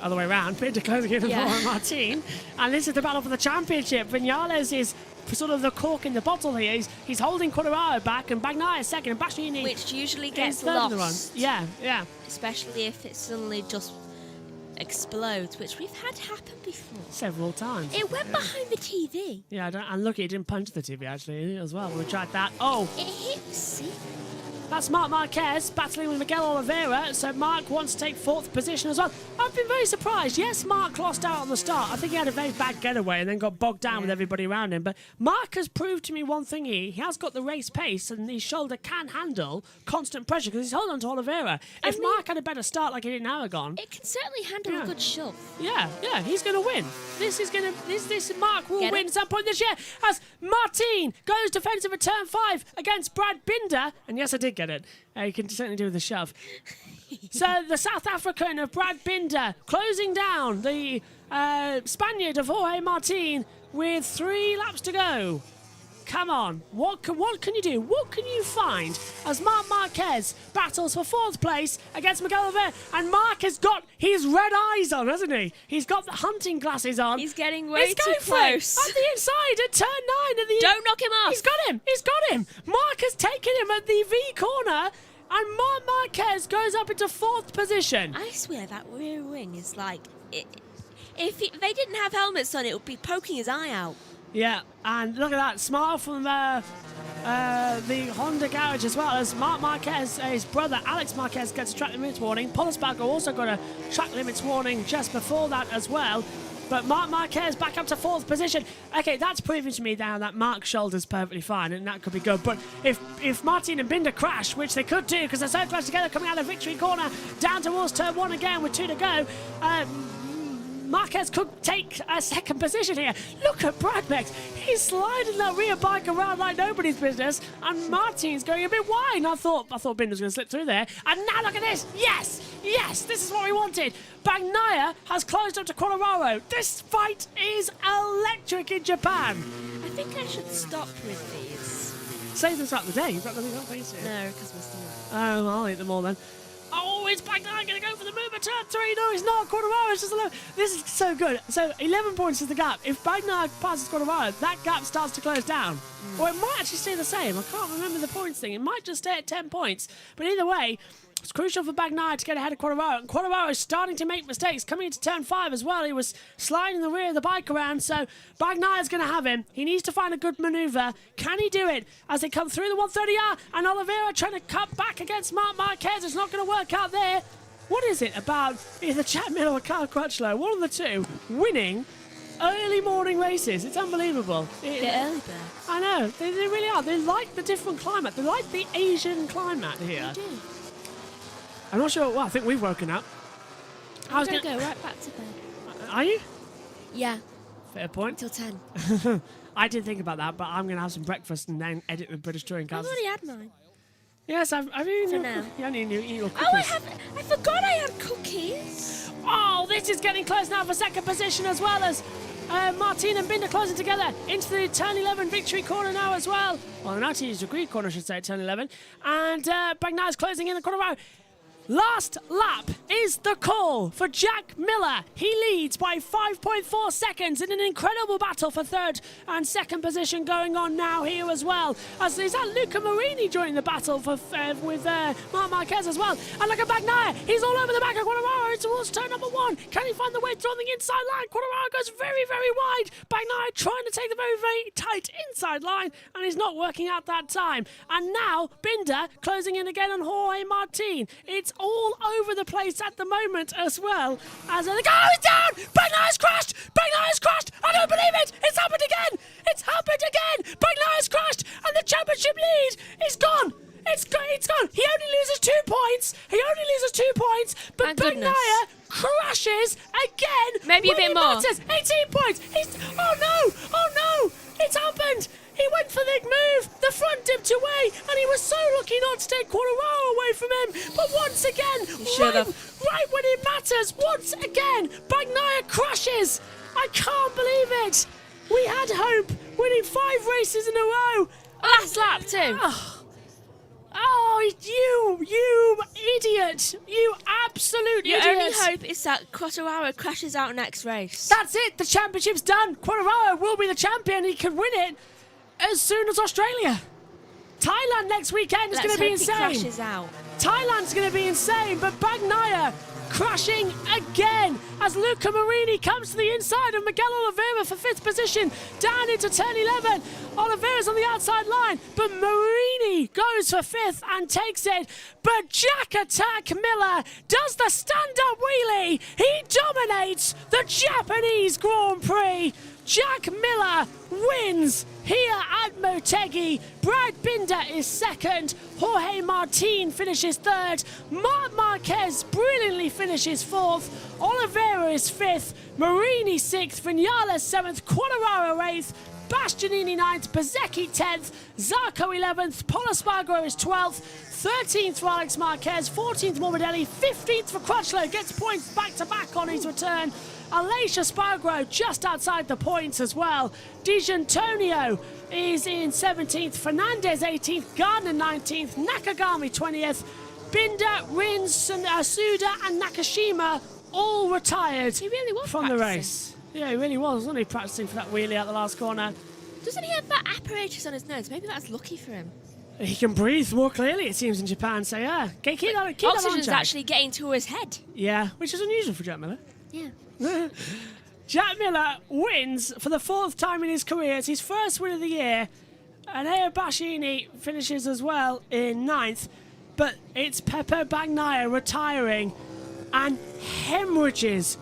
Other way around, Binder closing in with Jorge Martin. And this is the battle for the championship. Vinales is sort of the cork in the bottle here. He's holding Quartararo back, and Bagnaia second, and Bastianini, which usually gets lost. Yeah. Especially if it suddenly just explodes, which we've had happen before. Several times. It went behind the TV. Yeah, and look, it didn't punch the TV actually as well. We tried that. Oh! It hit the seat. That's Marc Marquez battling with Miguel Oliveira, so Marc wants to take 4th position as well. I've been very surprised. Yes, Marc lost out on the start. I think he had a very bad getaway and then got bogged down with everybody around him. But Marc has proved to me one thing here. He has got the race pace and his shoulder can handle constant pressure because he's holding on to Oliveira. If Marc had a better start like he did in Aragon... It can certainly handle a good shove. Yeah, he's going to win. This Marc will win at some point this year as Martin goes defensive at turn 5 against Brad Binder. And yes, I did get it. You can certainly do with a shove. So the South African of Brad Binder closing down the Spaniard of Jorge Martin with 3 laps to go. Come on, what can you do? What can you find as Marc Marquez battles for 4th place against Miguel Oliveira? And Marc has got his red eyes on, hasn't he? He's got the hunting glasses on. He's getting way too close. At the inside, at turn 9. Don't knock him off. He's got him. Marc has taken him at the V corner. And Marc Marquez goes up into 4th position. I swear that rear wing is like... If they didn't have helmets on, it would be poking his eye out. Yeah, and look at that smile from the Honda garage as well as Marc Marquez, his brother Alex Marquez gets a track limits warning. Pollersbacher also got a track limits warning just before that as well. But Marc Marquez back up to 4th position. Okay, that's proving to me now that Marc's shoulder's perfectly fine and that could be good. But if Martin and Binder crash, which they could do because they're so close together coming out of victory corner down towards turn 1 again with 2 to go, Marquez could take a 2nd position here. Look at Bradbeck. He's sliding that rear bike around like nobody's business, and Martin's going a bit wide. I thought Binder was going to slip through there. And now look at this. Yes, this is what we wanted. Bagnaia has closed up to Quartararo. This fight is electric in Japan. I think I should stop with these. Save them throughout the day. You've got nothing else to eat. No, because we're still... Oh, I'll eat them all then. Oh, it's Bagnaia going to go for the move at turn 3. No, he's not. Quartararo is just 11. This is so good. So 11 points is the gap. If Bagnaia passes Quartararo, that gap starts to close down. Or it might actually stay the same. I can't remember the points thing. It might just stay at 10 points. But either way, it's crucial for Bagnaia to get ahead of Quartararo. And Quartararo is starting to make mistakes. Coming into turn 5 as well, he was sliding the rear of the bike around. So Bagnaia is going to have him. He needs to find a good manoeuvre. Can he do it as they come through the 130R? And Oliveira trying to cut back against Marc Marquez. It's not going to work out there. What is it about either Jack Miller or Kyle Crutchlow, one of the two, winning early morning races? It's unbelievable. The early birds. I know. They really are. They like the different climate. They like the Asian climate here. They do. I'm not sure. Well, I think we've woken up. I'm going to go right back to bed. Are you? Yeah. Fair point. Till 10. I did think about that, but I'm going to have some breakfast and then edit the British Touring Cars. I've already had mine. Yes, I've eaten. For now. You only eat your cookies. Oh, I forgot I had cookies. Oh, this is getting close now for 2nd position as well as Martin and Binder closing together into the turn 11 victory corner now as well. Well, the 90 degree corner, I should say, turn 11. And Bagnaia's closing in the corner row. Last lap is the call for Jack Miller. He leads by 5.4 seconds in an incredible battle for 3rd and 2nd position going on now here as well. As is that Luca Marini joining the battle for with Marc Marquez as well. And look at Bagnaia. He's all over the back of Quartararo towards turn number 1. Can he find the way through on the inside line? Quartararo goes very, very wide. Bagnaia trying to take the very, very tight inside line, and he's not working out that time. And now Binder closing in again on Jorge Martin. It's all over the place at the moment as well. As the car is down! Bagnaia's crashed! Bagnaia's crashed! I don't believe it! It's happened again! It's happened again! Bagnaia's crashed! And the championship lead is gone! It's gone! He only loses 2 points! But Bagnaia crashes again! Maybe a bit more. 18 points! Oh no! It's happened! He went for the move, the front dipped away, and he was so lucky not to take Quartararo away from him. But once again, right when it matters, once again, Bagnaia crashes. I can't believe it. We had hope, winning 5 races in a row. Last lap too. Oh, you idiot. You absolute idiot. Your only hope is that Quartararo crashes out next race. That's it. The championship's done. Quartararo will be the champion. He can win it as soon as Australia. Thailand next weekend is going to be insane. Crashes out. Thailand's going to be insane, but Bagnaia crashing again as Luca Marini comes to the inside of Miguel Oliveira for 5th position down into turn 11. Oliveira's on the outside line, but Marini goes for 5th and takes it. But Jack Attack Miller does the stand-up wheelie. He dominates the Japanese Grand Prix. Jack Miller wins here at Motegi. Brad Binder is 2nd. Jorge Martin finishes 3rd. Marc Marquez brilliantly finishes 4th. Oliveira is 5th. Marini 6th. Vinales 7th. Quartararo 8th. Bastianini 9th, Bezzecchi 10th, Zarco 11th, Pol Espargaro is 12th, 13th for Alex Marquez, 14th Morbidelli, 15th for Crutchlow, gets points back-to-back on his return. Aleix Espargaro just outside the points as well. Di Gianantonio is in 17th, Fernandez 18th, Gardner 19th, Nakagami 20th, Binder, Rins, Suda and Nakashima all retired He really was from the practicing. race. Yeah, he really was, wasn't he, practicing for that wheelie at the last corner. Doesn't he have that apparatus on his nose? Maybe that's lucky for him. He can breathe more clearly, it seems, in Japan, so yeah. Keep that on, Oxygen's Jack. actually getting to his head. Yeah, which is unusual for Jack Miller. Yeah. Jack Miller wins for the 4th time in his career. It's his first win of the year. And Eo Bastianini finishes as well in 9th. But it's Pepe Bagnaia retiring and hemorrhages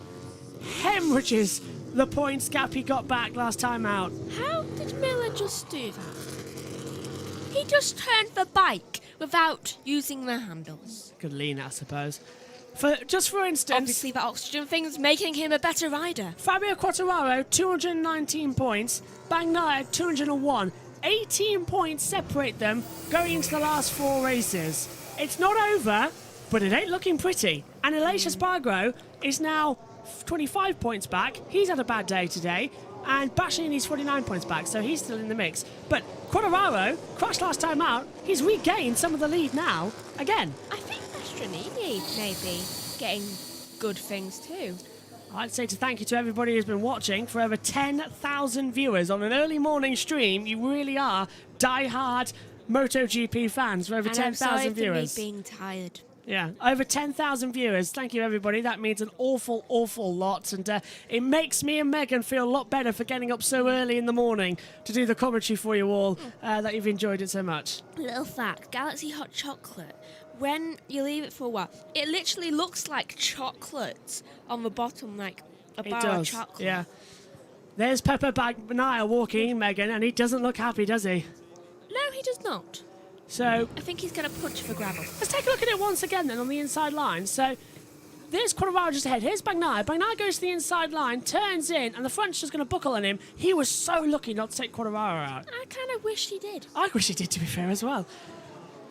the points gap he got back last time out. How did Miller just do that? He just turned the bike without using the handles. Good lean, I suppose. For instance, Obviously, the oxygen thing's making him a better rider. Fabio Quartararo, 219 points. Bagnaia, 201. 18 points separate them going into the last 4 races. It's not over, but it ain't looking pretty. And Aleix Espargaro is now 25 points back. He's had a bad day today. And Bastianini's 49 points back, so he's still in the mix. But Quartararo crashed last time out. He's regained some of the lead now, again. I think Bastianini may be getting good things too. I'd say thank you to everybody who's been watching. For over 10,000 viewers on an early morning stream, you really are die-hard MotoGP fans for over 10,000 viewers. For me being tired. Yeah, over 10,000 viewers. Thank you, everybody. That means an awful, awful lot. And it makes me and Megan feel a lot better for getting up so early in the morning to do the commentary for you all, that you've enjoyed it so much. Little fact, Galaxy Hot Chocolate, when you leave it for a while, it literally looks like chocolate on the bottom, like a bar of chocolate. Yeah. There's Pepe Bagnaia walking, Megan, and he doesn't look happy, does he? No, he does not. So I think he's going to punch for gravel. let's take a look at it once again then on the inside line. So there's Quartararo just ahead. Here's Bagnaia. Bagnaia goes to the inside line, turns in, and the front's just going to buckle on him. He was so lucky not to take Quartararo out. I kind of wish he did. I wish he did, to be fair, as well.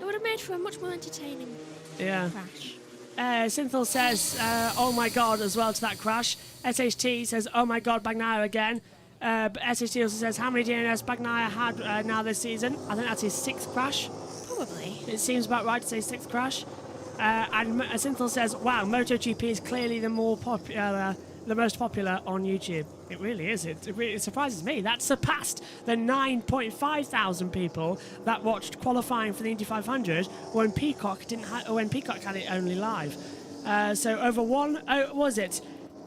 It would have made for a much more entertaining crash. Synthel says, oh my god, as well to that crash. SHT says, oh my god, Bagnaia again. But SHT also says, how many DNS Bagnaia had now this season? I think that's his 6th crash. Probably. It seems about right to say 6th crash. And Synthel says, wow, MotoGP is clearly the most popular on YouTube. It really is. It surprises me. That surpassed the 9.5 thousand people that watched qualifying for the Indy 500 when Peacock had it only live. So over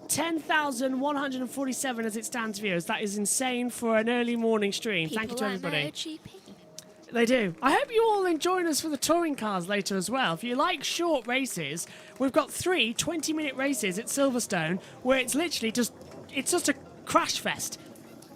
10,147 as it stands viewers. That is insane for an early morning stream. Thank you to everybody. MotoGP. They do. I hope you all join us for the touring cars later as well. If you like short races, we've got 3 20-minute races at Silverstone where it's literally just a crash fest.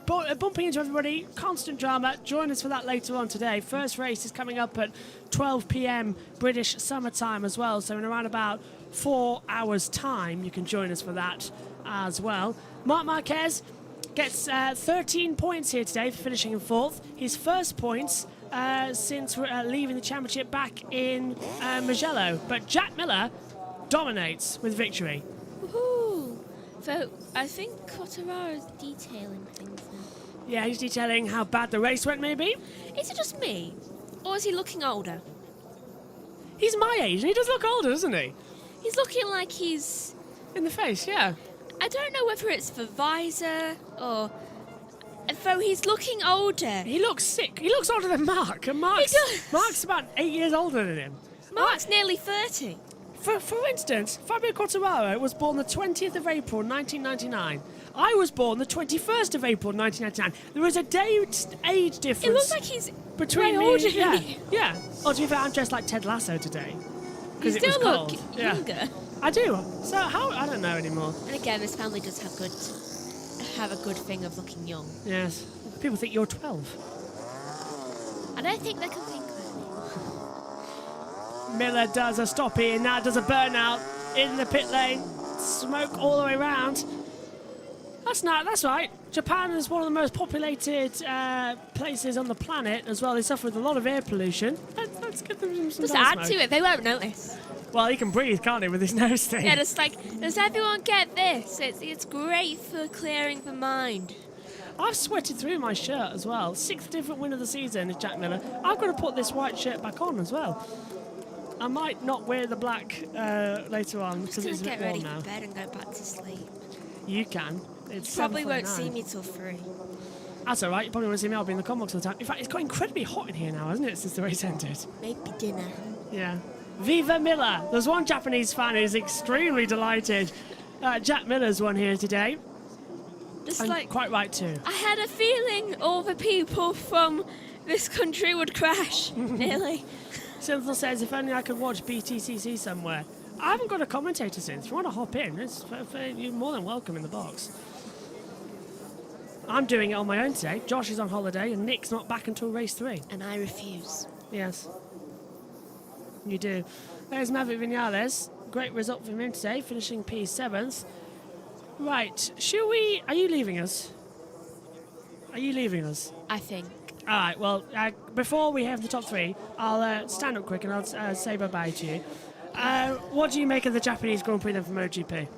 Bumping into everybody, constant drama. Join us for that later on today. First race is coming up at 12 p.m. British summertime as well. So in around about 4 hours' time, you can join us for that as well. Marc Marquez gets 13 points here today for finishing in 4th. His first points since leaving the championship back in Mugello. But Jack Miller dominates with victory. Woohoo! So I think Quartararo is detailing things now. Yeah, he's detailing how bad the race went, maybe. Is it just me? Or is he looking older? He's my age, and he does look older, doesn't he? He's looking like he's... In the face, yeah. I don't know whether it's the visor or... Though he's looking older. He looks sick. He looks older than Mark. And Mark's about 8 years older than him. Mark's nearly 30. For instance, Fabio Quartararo was born the 20th of April 1999. I was born the 21st of April 1999. There is a age difference. It looks like he's between way me. older Yeah, than you. yeah. Oh, to be fair, I'm dressed like Ted Lasso today. You Because it was still cold. look Yeah. younger. I do. So how? I don't know anymore. And again, this family does have a good thing of looking young. Yes. People think you're 12. I don't think they can think that. Miller does a stoppie and now does a burnout in the pit lane. Smoke all the way around. That's not. That's right. Japan is one of the most populated places on the planet as well. They suffer with a lot of air pollution. Let's give them some Just dance add mode. to it, they won't notice. Well, he can breathe, can't he, with his nose thing? Yeah, just like, does everyone get this? It's great for clearing the mind. I've sweated through my shirt as well. 6th different win of the season is Jack Miller. I've got to put this white shirt back on as well. I might not wear the black later on because it's a bit Get ready warm now. for bed and go back to sleep. You can. It's Probably 7:49. won't see me till 3. That's all right. You probably won't see me. I'll be in the Combox all the time. In fact, it's got incredibly hot in here now, hasn't it, since the race ended? Maybe dinner. Yeah. Viva Miller. There's one Japanese fan who's extremely delighted. Jack Miller's won here today. Just And like, quite right too. I had a feeling all the people from this country would crash, nearly. Cynthia says, if only I could watch BTCC somewhere. I haven't got a commentator since. If you want to hop in, you're more than welcome in the box. I'm doing it on my own today. Josh is on holiday and Nick's not back until race 3. And I refuse. Yes. You do. There's Maverick Vinales. Great result from him today, finishing P7th. Right, shall we... Are you leaving us? Are you leaving us? I think. All right, well, before we have the top 3, I'll stand up quick and I'll say bye-bye to you. What do you make of the Japanese Grand Prix then from MotoGP?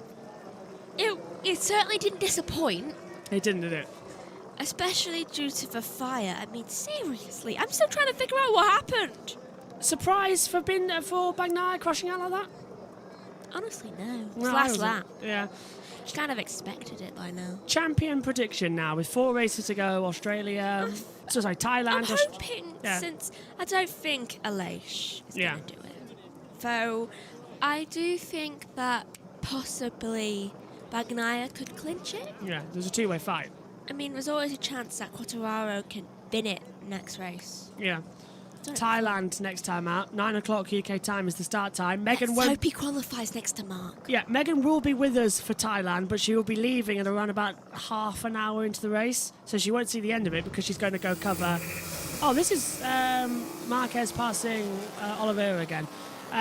It certainly didn't disappoint, It didn't, did it? especially due to the fire. I mean, seriously, I'm still trying to figure out what happened. Surprise for Bagnaia crashing out like that? Honestly, no. It's No, I last wasn't. lap. Yeah. Just kind of expected it by now. Champion prediction now with 4 races to go. Australia, Thailand. I'm hoping, yeah. since I don't think Aleix is Yeah. going to do it. So I do think that possibly Bagnaia could clinch it. Yeah, there's a 2-way fight. I mean, there's always a chance that Quartararo can win it next race. Yeah. Don't Thailand next time out. 9 o'clock UK time is the start time. Let's Megan won't. hope he qualifies next to Mark. Yeah, Megan will be with us for Thailand, but she will be leaving at around about half an hour into the race, so she won't see the end of it because she's going to go cover. Oh, this is Marquez passing Oliveira again,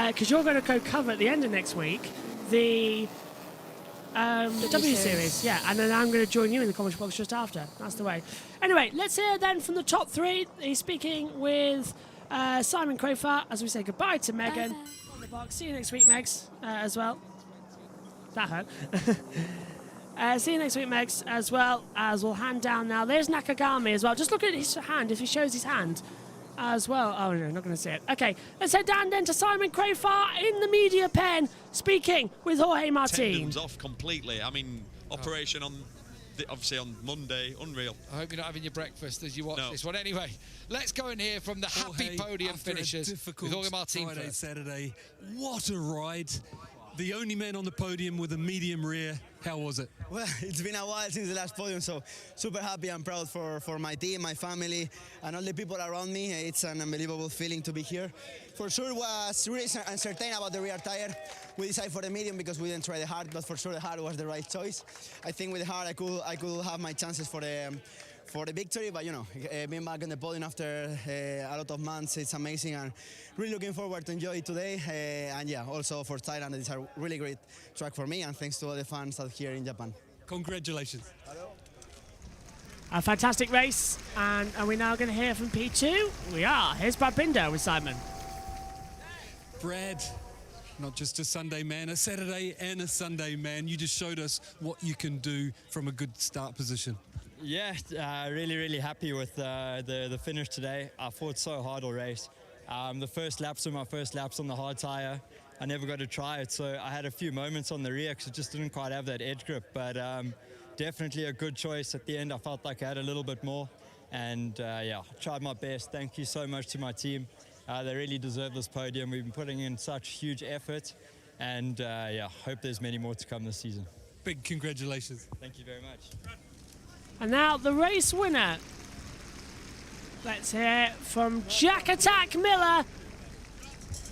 because you're going to go cover at the end of next week the W Series, yeah, and then I'm going to join you in the commentary box just after. That's the way. Anyway, let's hear then from the top 3. He's speaking with Simon Crowfoot as we say goodbye to Megan. Bye-bye. On the box. See you next week, Megs, as well. That hurt. See you next week, Megs, as well as we'll hand down now. There's Nakagami as well. Just look at his hand, if he shows his hand as well. Oh, no, not going to see it. Okay, let's head down then to Simon Crowfoot in the media pen, speaking with Jorge Martin. Tendons off completely. I mean, operation obviously on Monday, unreal. I hope you're not having your breakfast as you watch No. this one. Anyway, let's go and hear from the happy podium after finishers a with difficult Jorge Martin Friday, first. Saturday. What a ride. The only man on the podium with a medium rear. How was it? Well, it's been a while since the last podium, so super happy and proud for my team, my family, and all the people around me. It's an unbelievable feeling to be here. For sure, was really uncertain about the rear tire. We decided for the medium because we didn't try the hard, but for sure the hard was the right choice. I think with the hard, I could have my chances for the victory, but you know, being back on the podium after a lot of months, it's amazing, and really looking forward to enjoy it today. And yeah, also for Thailand, it's a really great track for me, and thanks to all the fans out here in Japan. Congratulations. A fantastic race, and are we now going to hear from P2? We are. Here's Brad Binder with Simon. Brad, not just a Sunday man, a Saturday and a Sunday man. You just showed us what you can do from a good start position. Yeah, really happy with the finish today. I fought so hard all race. The first laps were my first laps on the hard tyre. I never got to try it, so I had a few moments on the rear because it just didn't quite have that edge grip, but definitely a good choice. At the end, I felt like I had a little bit more, and yeah, tried my best. Thank you so much to my team. They really deserve this podium. We've been putting in such huge effort, and yeah, hope there's many more to come this season. Big congratulations. Thank you very much. And now the race winner. Let's hear from Jack Attack Miller,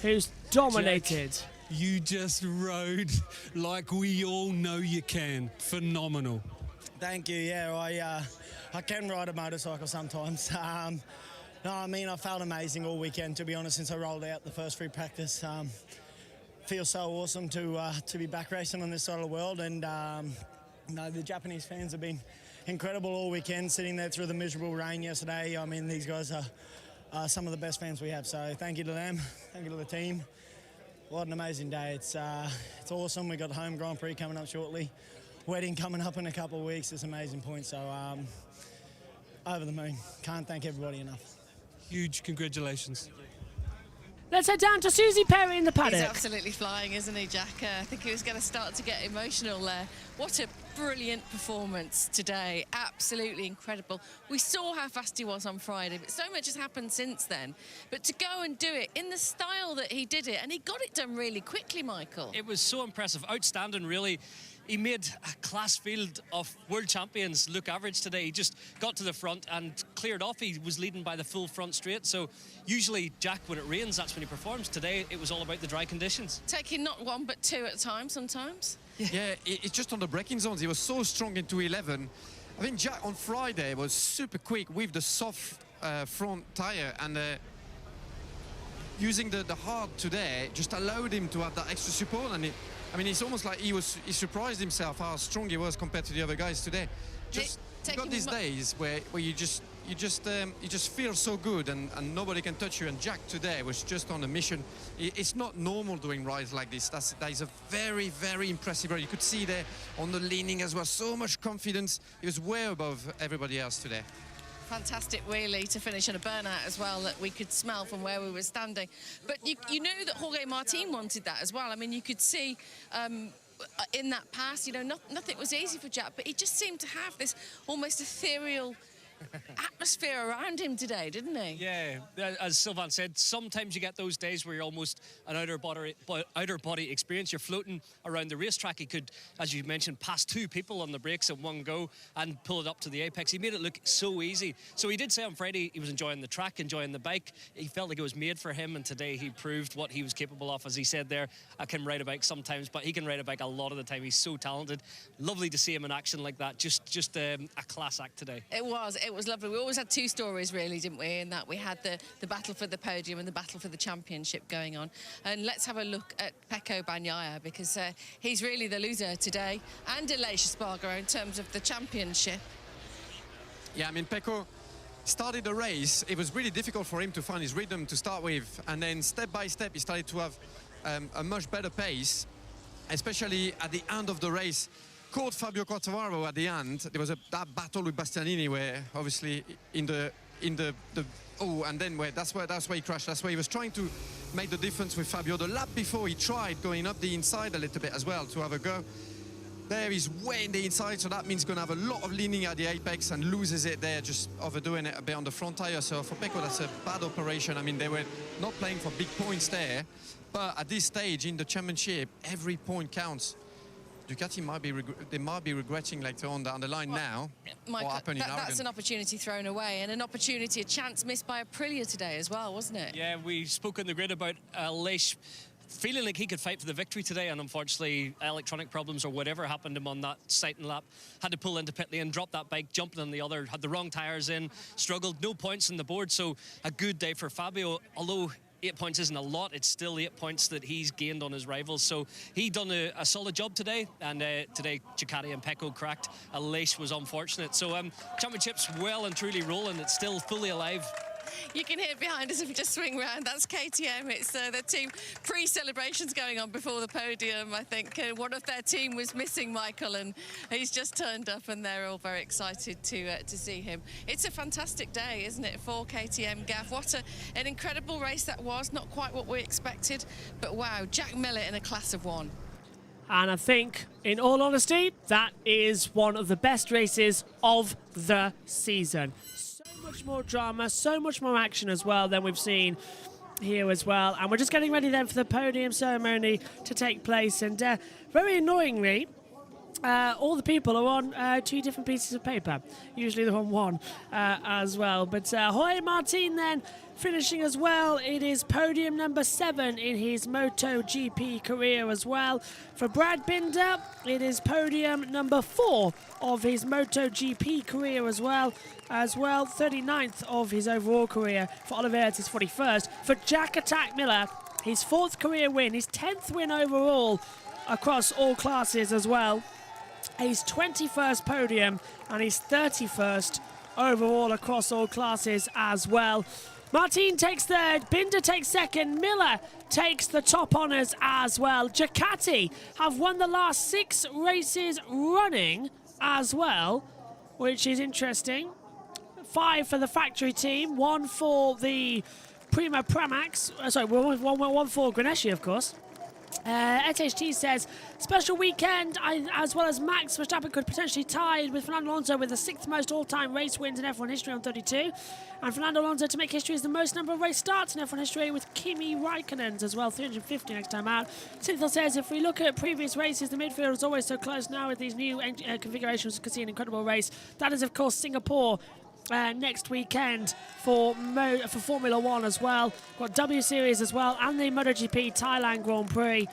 who's dominated. Jack, you just rode like we all know you can. Phenomenal. Thank you. Yeah, I can ride a motorcycle sometimes. No, I mean, I felt amazing all weekend, to be honest, since I rolled out the first free practice. Feels so awesome to be back racing on this side of the world, and No, the Japanese fans have been incredible all weekend, sitting there through the miserable rain yesterday. I mean, these guys are some of the best fans we have, so thank you to them, thank you to the team. What an amazing day. It's awesome. We've got the home Grand Prix coming up shortly, wedding coming up in a couple of weeks. It's an amazing point, so over the moon. Can't thank everybody enough. Huge congratulations. Let's head down to Susie Perry in the paddock. He's absolutely flying, isn't he, Jack? I think he was going to start to get emotional there. What a brilliant performance today. Absolutely incredible. We saw how fast he was on Friday, but so much has happened since then. But to go and do it in the style that he did it, and he got it done really quickly, Michael. It was so impressive. Outstanding, really. He made a class field of world champions look average today. He just got to the front and cleared off. He was leading by the full front straight. So usually, Jack, when it rains, that's when he performs. Today, it was all about the dry conditions. Taking not one, but two at a time sometimes. Yeah, it's just on the braking zones. He was so strong into 11. I think Jack on Friday was super quick with the soft front tire, and using the hard today just allowed him to have that extra support. And I mean, it's almost like he surprised himself how strong he was compared to the other guys today. Just you got these days where you just feel so good and nobody can touch you. And Jack today was just on a mission. It's not normal doing rides like this. That is a very, very impressive ride. You could see there on the leaning as well, so much confidence. He was way above everybody else today. Fantastic wheelie to finish on a burnout as well that we could smell from where we were standing. But you knew that Jorge Martin wanted that as well. I mean, you could see in that pass, you know, nothing was easy for Jack, but he just seemed to have this almost ethereal atmosphere around him today, didn't he? Yeah, as Sylvain said, sometimes you get those days where you're almost an outer body experience. You're floating around the racetrack. He could, as you mentioned, pass two people on the brakes at one go and pull it up to the apex. He made it look so easy. So he did say on Friday he was enjoying the track, enjoying the bike. He felt like it was made for him, and today he proved what he was capable of. As he said there, I can ride a bike sometimes, but he can ride a bike a lot of the time. He's so talented. Lovely to see him in action like that. Just a class act today. It was lovely. We always had two stories, really, didn't we? In that we had the battle for the podium and the battle for the championship going on. And let's have a look at Pecco Bagnaia, because he's really the loser today, and Aleix Espargaro in terms of the championship. Yeah, I mean, Pecco started the race. It was really difficult for him to find his rhythm to start with, and then step by step he started to have a much better pace, especially at the end of the race. Caught Fabio Quartararo at the end. There was that battle with Bastianini where obviously and then that's where he crashed. That's why he was trying to make the difference with Fabio. The lap before he tried going up the inside a little bit as well to have a go. There he's way in the inside, so that means he's going to have a lot of leaning at the apex and loses it there, just overdoing it a bit on the front tire. So for Pecco, that's a bad operation. I mean, they were not playing for big points there, but at this stage in the championship, every point counts. Ducati might be regretting later on down the line now Michael, what happened in Aragon. That's an opportunity thrown away, and a chance missed by Aprilia today as well, wasn't it? Yeah, we spoke in the grid about Aleix feeling like he could fight for the victory today, and unfortunately electronic problems or whatever happened to him on that sighting lap. Had to pull into pit lane, drop that bike, jumping on the other, had the wrong tyres in, struggled, no points on the board. So a good day for Fabio, although 8 points isn't a lot, it's still 8 points that he's gained on his rivals. So he done a solid job today, and today Ducati and Pecco cracked. Aleix was unfortunate. So championship's well and truly rolling. It's still fully alive. You can hear behind us if we just swing round. That's KTM. It's the team pre-celebrations going on before the podium. I think one of their team was missing, Michael, and he's just turned up, and they're all very excited to see him. It's a fantastic day, isn't it, for KTM, Gav? What an incredible race that was. Not quite what we expected, but wow, Jack Miller in a class of one. And I think, in all honesty, that is one of the best races of the season. So much more drama, so much more action as well than we've seen here as well. And we're just getting ready then for the podium ceremony to take place. And very annoyingly, all the people are on two different pieces of paper. Usually they're on one as well. But Jorge Martin then finishing as well. It is podium number 7 in his MotoGP career as well. For Brad Binder, it is podium number 4 of his MotoGP career as well. 39th of his overall career. For Oliveira, it's his 41st. For Jack Attack Miller, his 4th career win, his 10th win overall across all classes as well. his 21st podium and his 31st overall across all classes as well. Martin takes third, Binder takes second, Miller takes the top honours as well. Ducati have won the last 6 races running as well, which is interesting. 5 for the factory team, 1 for the Prima Pramax, one for Grenesci, of course. SHT says, special weekend, as well as Max Verstappen could potentially tie with Fernando Alonso with the 6th most all-time race wins in F1 history on 32. And Fernando Alonso to make history is the most number of race starts in F1 history with Kimi Raikkonen's as well, 350 next time out. Cynthia says, if we look at previous races, the midfield is always so close. Now with these new configurations, we could see an incredible race. That is, of course, Singapore. Next weekend for Formula 1 as well. Got W Series as well and the MotoGP Thailand Grand Prix.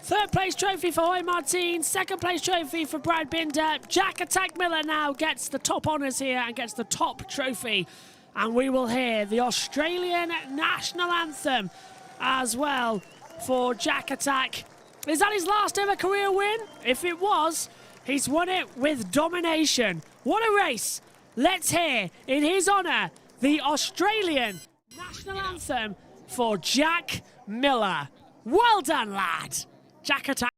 3rd place trophy for Jorge Martin, 2nd place trophy for Brad Binder. Jack Attack Miller now gets the top honours here and gets the top trophy. And we will hear the Australian national anthem as well for Jack Attack. Is that his last ever career win? If it was, he's won it with domination. What a race! Let's hear, in his honour, the Australian national anthem for Jack Miller. Well done, lad. Jack Attack.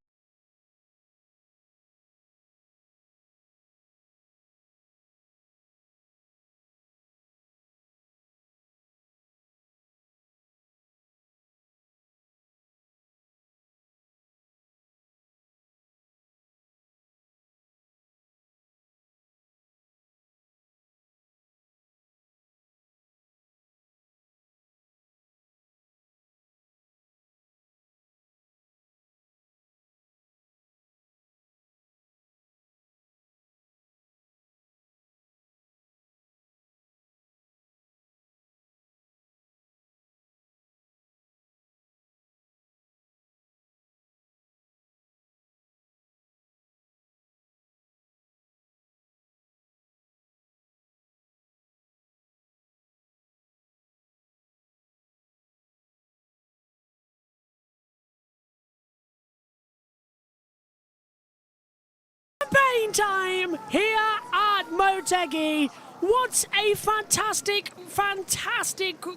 Champagne time here at Motegi. What a fantastic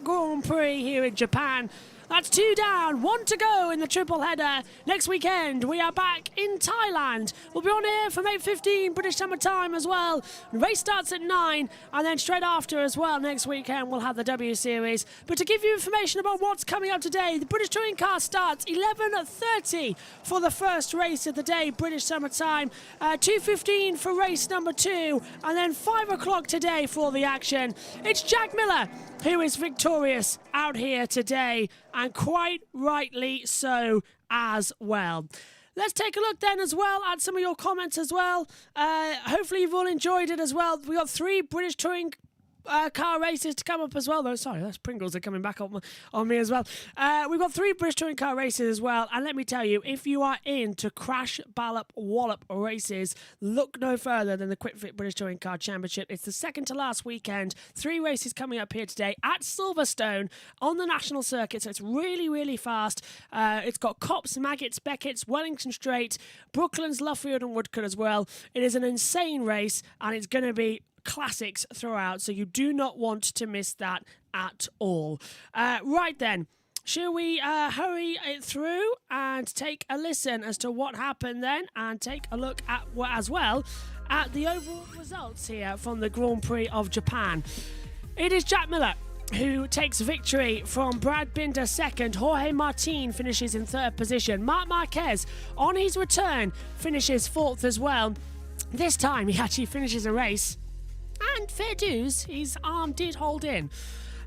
Grand Prix here in Japan. That's 2 down, 1 to go in the triple header. Next weekend, we are back in Thailand. We'll be on here from 8:15 British Summer Time as well. The race starts at 9, and then straight after as well, next weekend, we'll have the W Series. But to give you information about what's coming up today, the British Touring Car starts 11:30 for the first race of the day, British Summer Time. 2:15 for race number 2, and then 5 o'clock today for the action. It's Jack Miller who is victorious out here today, and quite rightly so as well. Let's take a look then as well at some of your comments as well. Hopefully you've all enjoyed it as well. We got 3 British Touring car races to come up as well, though. Sorry, those Pringles are coming back on me as well. We've got 3 British Touring car races as well, and let me tell you, if you are into crash, ballop, wallop races, look no further than the Quick Fit British Touring Car Championship. It's the second to last weekend. 3 races coming up here today at Silverstone on the national circuit, so it's really, really fast. It's got Copse, Maggots, Beckett's, Wellington Straight, Brooklands, Luffield and Woodcote as well. It is an insane race, and it's going to be classics throughout, so you do not want to miss that at all. Right then, shall we hurry it through and take a listen as to what happened then, and take a look at as well at the overall results here from the Grand Prix of Japan. It is Jack Miller who takes victory from Brad Binder second. Jorge Martin finishes in 3rd position. Marc Marquez on his return finishes 4th as well. This time he actually finishes a race, and fair dues, his arm did hold in.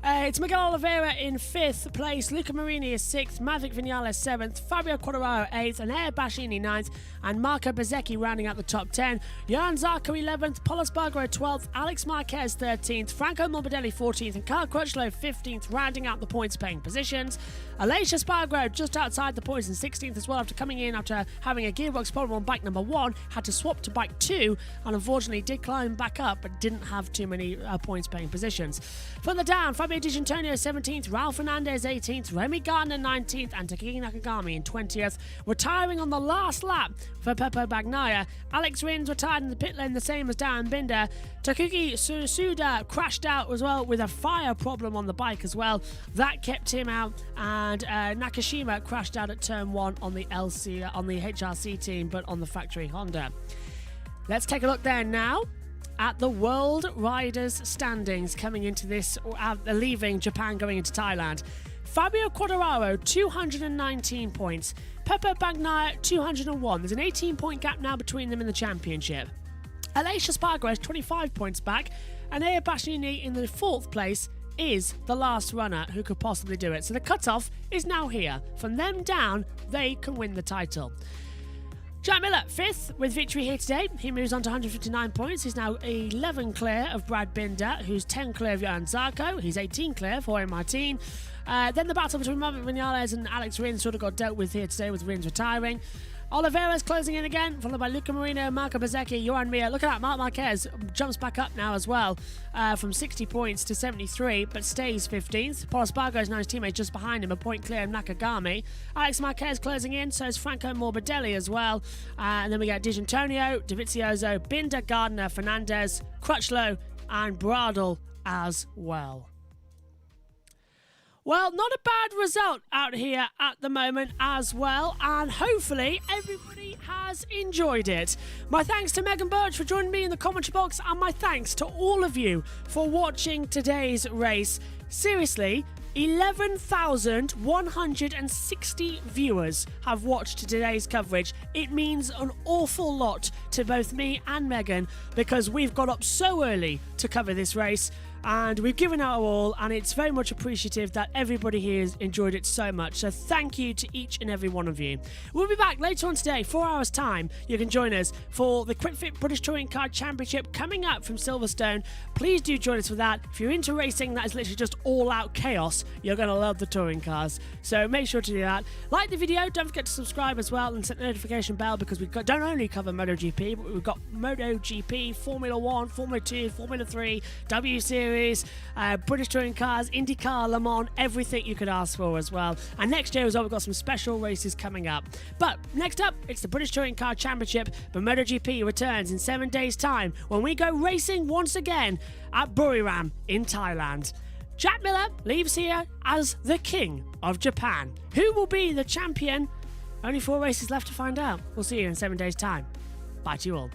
It's Miguel Oliveira in 5th place, Luca Marini is 6th, Maverick Vinales 7th, Fabio Quartararo 8th, and Air Bashini 9th, and Marco Bezzecchi rounding out the top 10. Johan Zarco 11th, Pol Espargaro 12th, Alex Marquez 13th, Franco Morbidelli 14th, and Carl Crutchlow 15th, rounding out the points-paying positions. Aleix Espargaro just outside the points in 16th as well, after coming in after having a gearbox problem on bike number 1, had to swap to bike 2, and unfortunately did climb back up, but didn't have too many points-paying positions. Further down, Fabio Fabio Di Giannantonio 17th, Raul Fernandez 18th, Remy Gardner 19th, and Takaki Nakagami in 20th. Retiring on the last lap for Pepo Bagnaia. Alex Rins retired in the pit lane, the same as Darren Binder. Takuki Tsunoda crashed out as well with a fire problem on the bike as well. That kept him out, and Nakashima crashed out at turn 1 on the HRC team, but on the factory Honda. Let's take a look there now at the World Riders standings coming into this, leaving Japan, going into Thailand. Fabio Quartararo, 219 points. Pepo Bagnaia, 201. There's an 18-point gap now between them in the championship. Aleix Espargaro has 25 points back, and Ea Bastianini in the 4th place is the last runner who could possibly do it. So the cutoff is now here. From them down, they can win the title. Jack Miller, 5th with victory here today. He moves on to 159 points. He's now 11 clear of Brad Binder, who's 10 clear of Johan Zarco. He's 18 clear of Jorge Martin. Then the battle between Maverick Vinales and Alex Rins sort of got dealt with here today, with Rins retiring. Oliveira's closing in again, followed by Luca Marino, Marco Bezzecchi, Johan Mir. Look at that, Marc Marquez jumps back up now as well, from 60 points to 73, but stays 15th. Paul Espargaro's now his teammate just behind him, a point clear of Nakagami. Alex Marquez closing in, so is Franco Morbidelli as well. And then we get Di Giannantonio, Dovizioso, Binder, Gardner, Fernandez, Crutchlow, and Bradl as well. Well, not a bad result out here at the moment as well, and hopefully everybody has enjoyed it. My thanks to Megan Burch for joining me in the commentary box, and my thanks to all of you for watching today's race. Seriously, 11,160 viewers have watched today's coverage. It means an awful lot to both me and Megan, because we've got up so early to cover this race, and we've given our all, and it's very much appreciative that everybody here has enjoyed it so much. So thank you to each and every one of you. We'll be back later on today, 4 hours time. You can join us for the QuickFit British Touring Car Championship coming up from Silverstone. Please do join us for that. If you're into racing, that is literally just all-out chaos. You're going to love the touring cars. So make sure to do that. Like the video, don't forget to subscribe as well, and set the notification bell, because we don't only cover MotoGP, but we've got MotoGP, Formula 1, Formula 2, Formula 3, W Series, British Touring Cars, IndyCar, Le Mans, everything you could ask for as well. And next year as well, we've got some special races coming up. But next up, it's the British Touring Car Championship, but MotoGP returns in 7 days' time when we go racing once again at Buriram in Thailand. Jack Miller leaves here as the King of Japan. Who will be the champion? Only 4 races left to find out. We'll see you in 7 days' time. Bye to you all.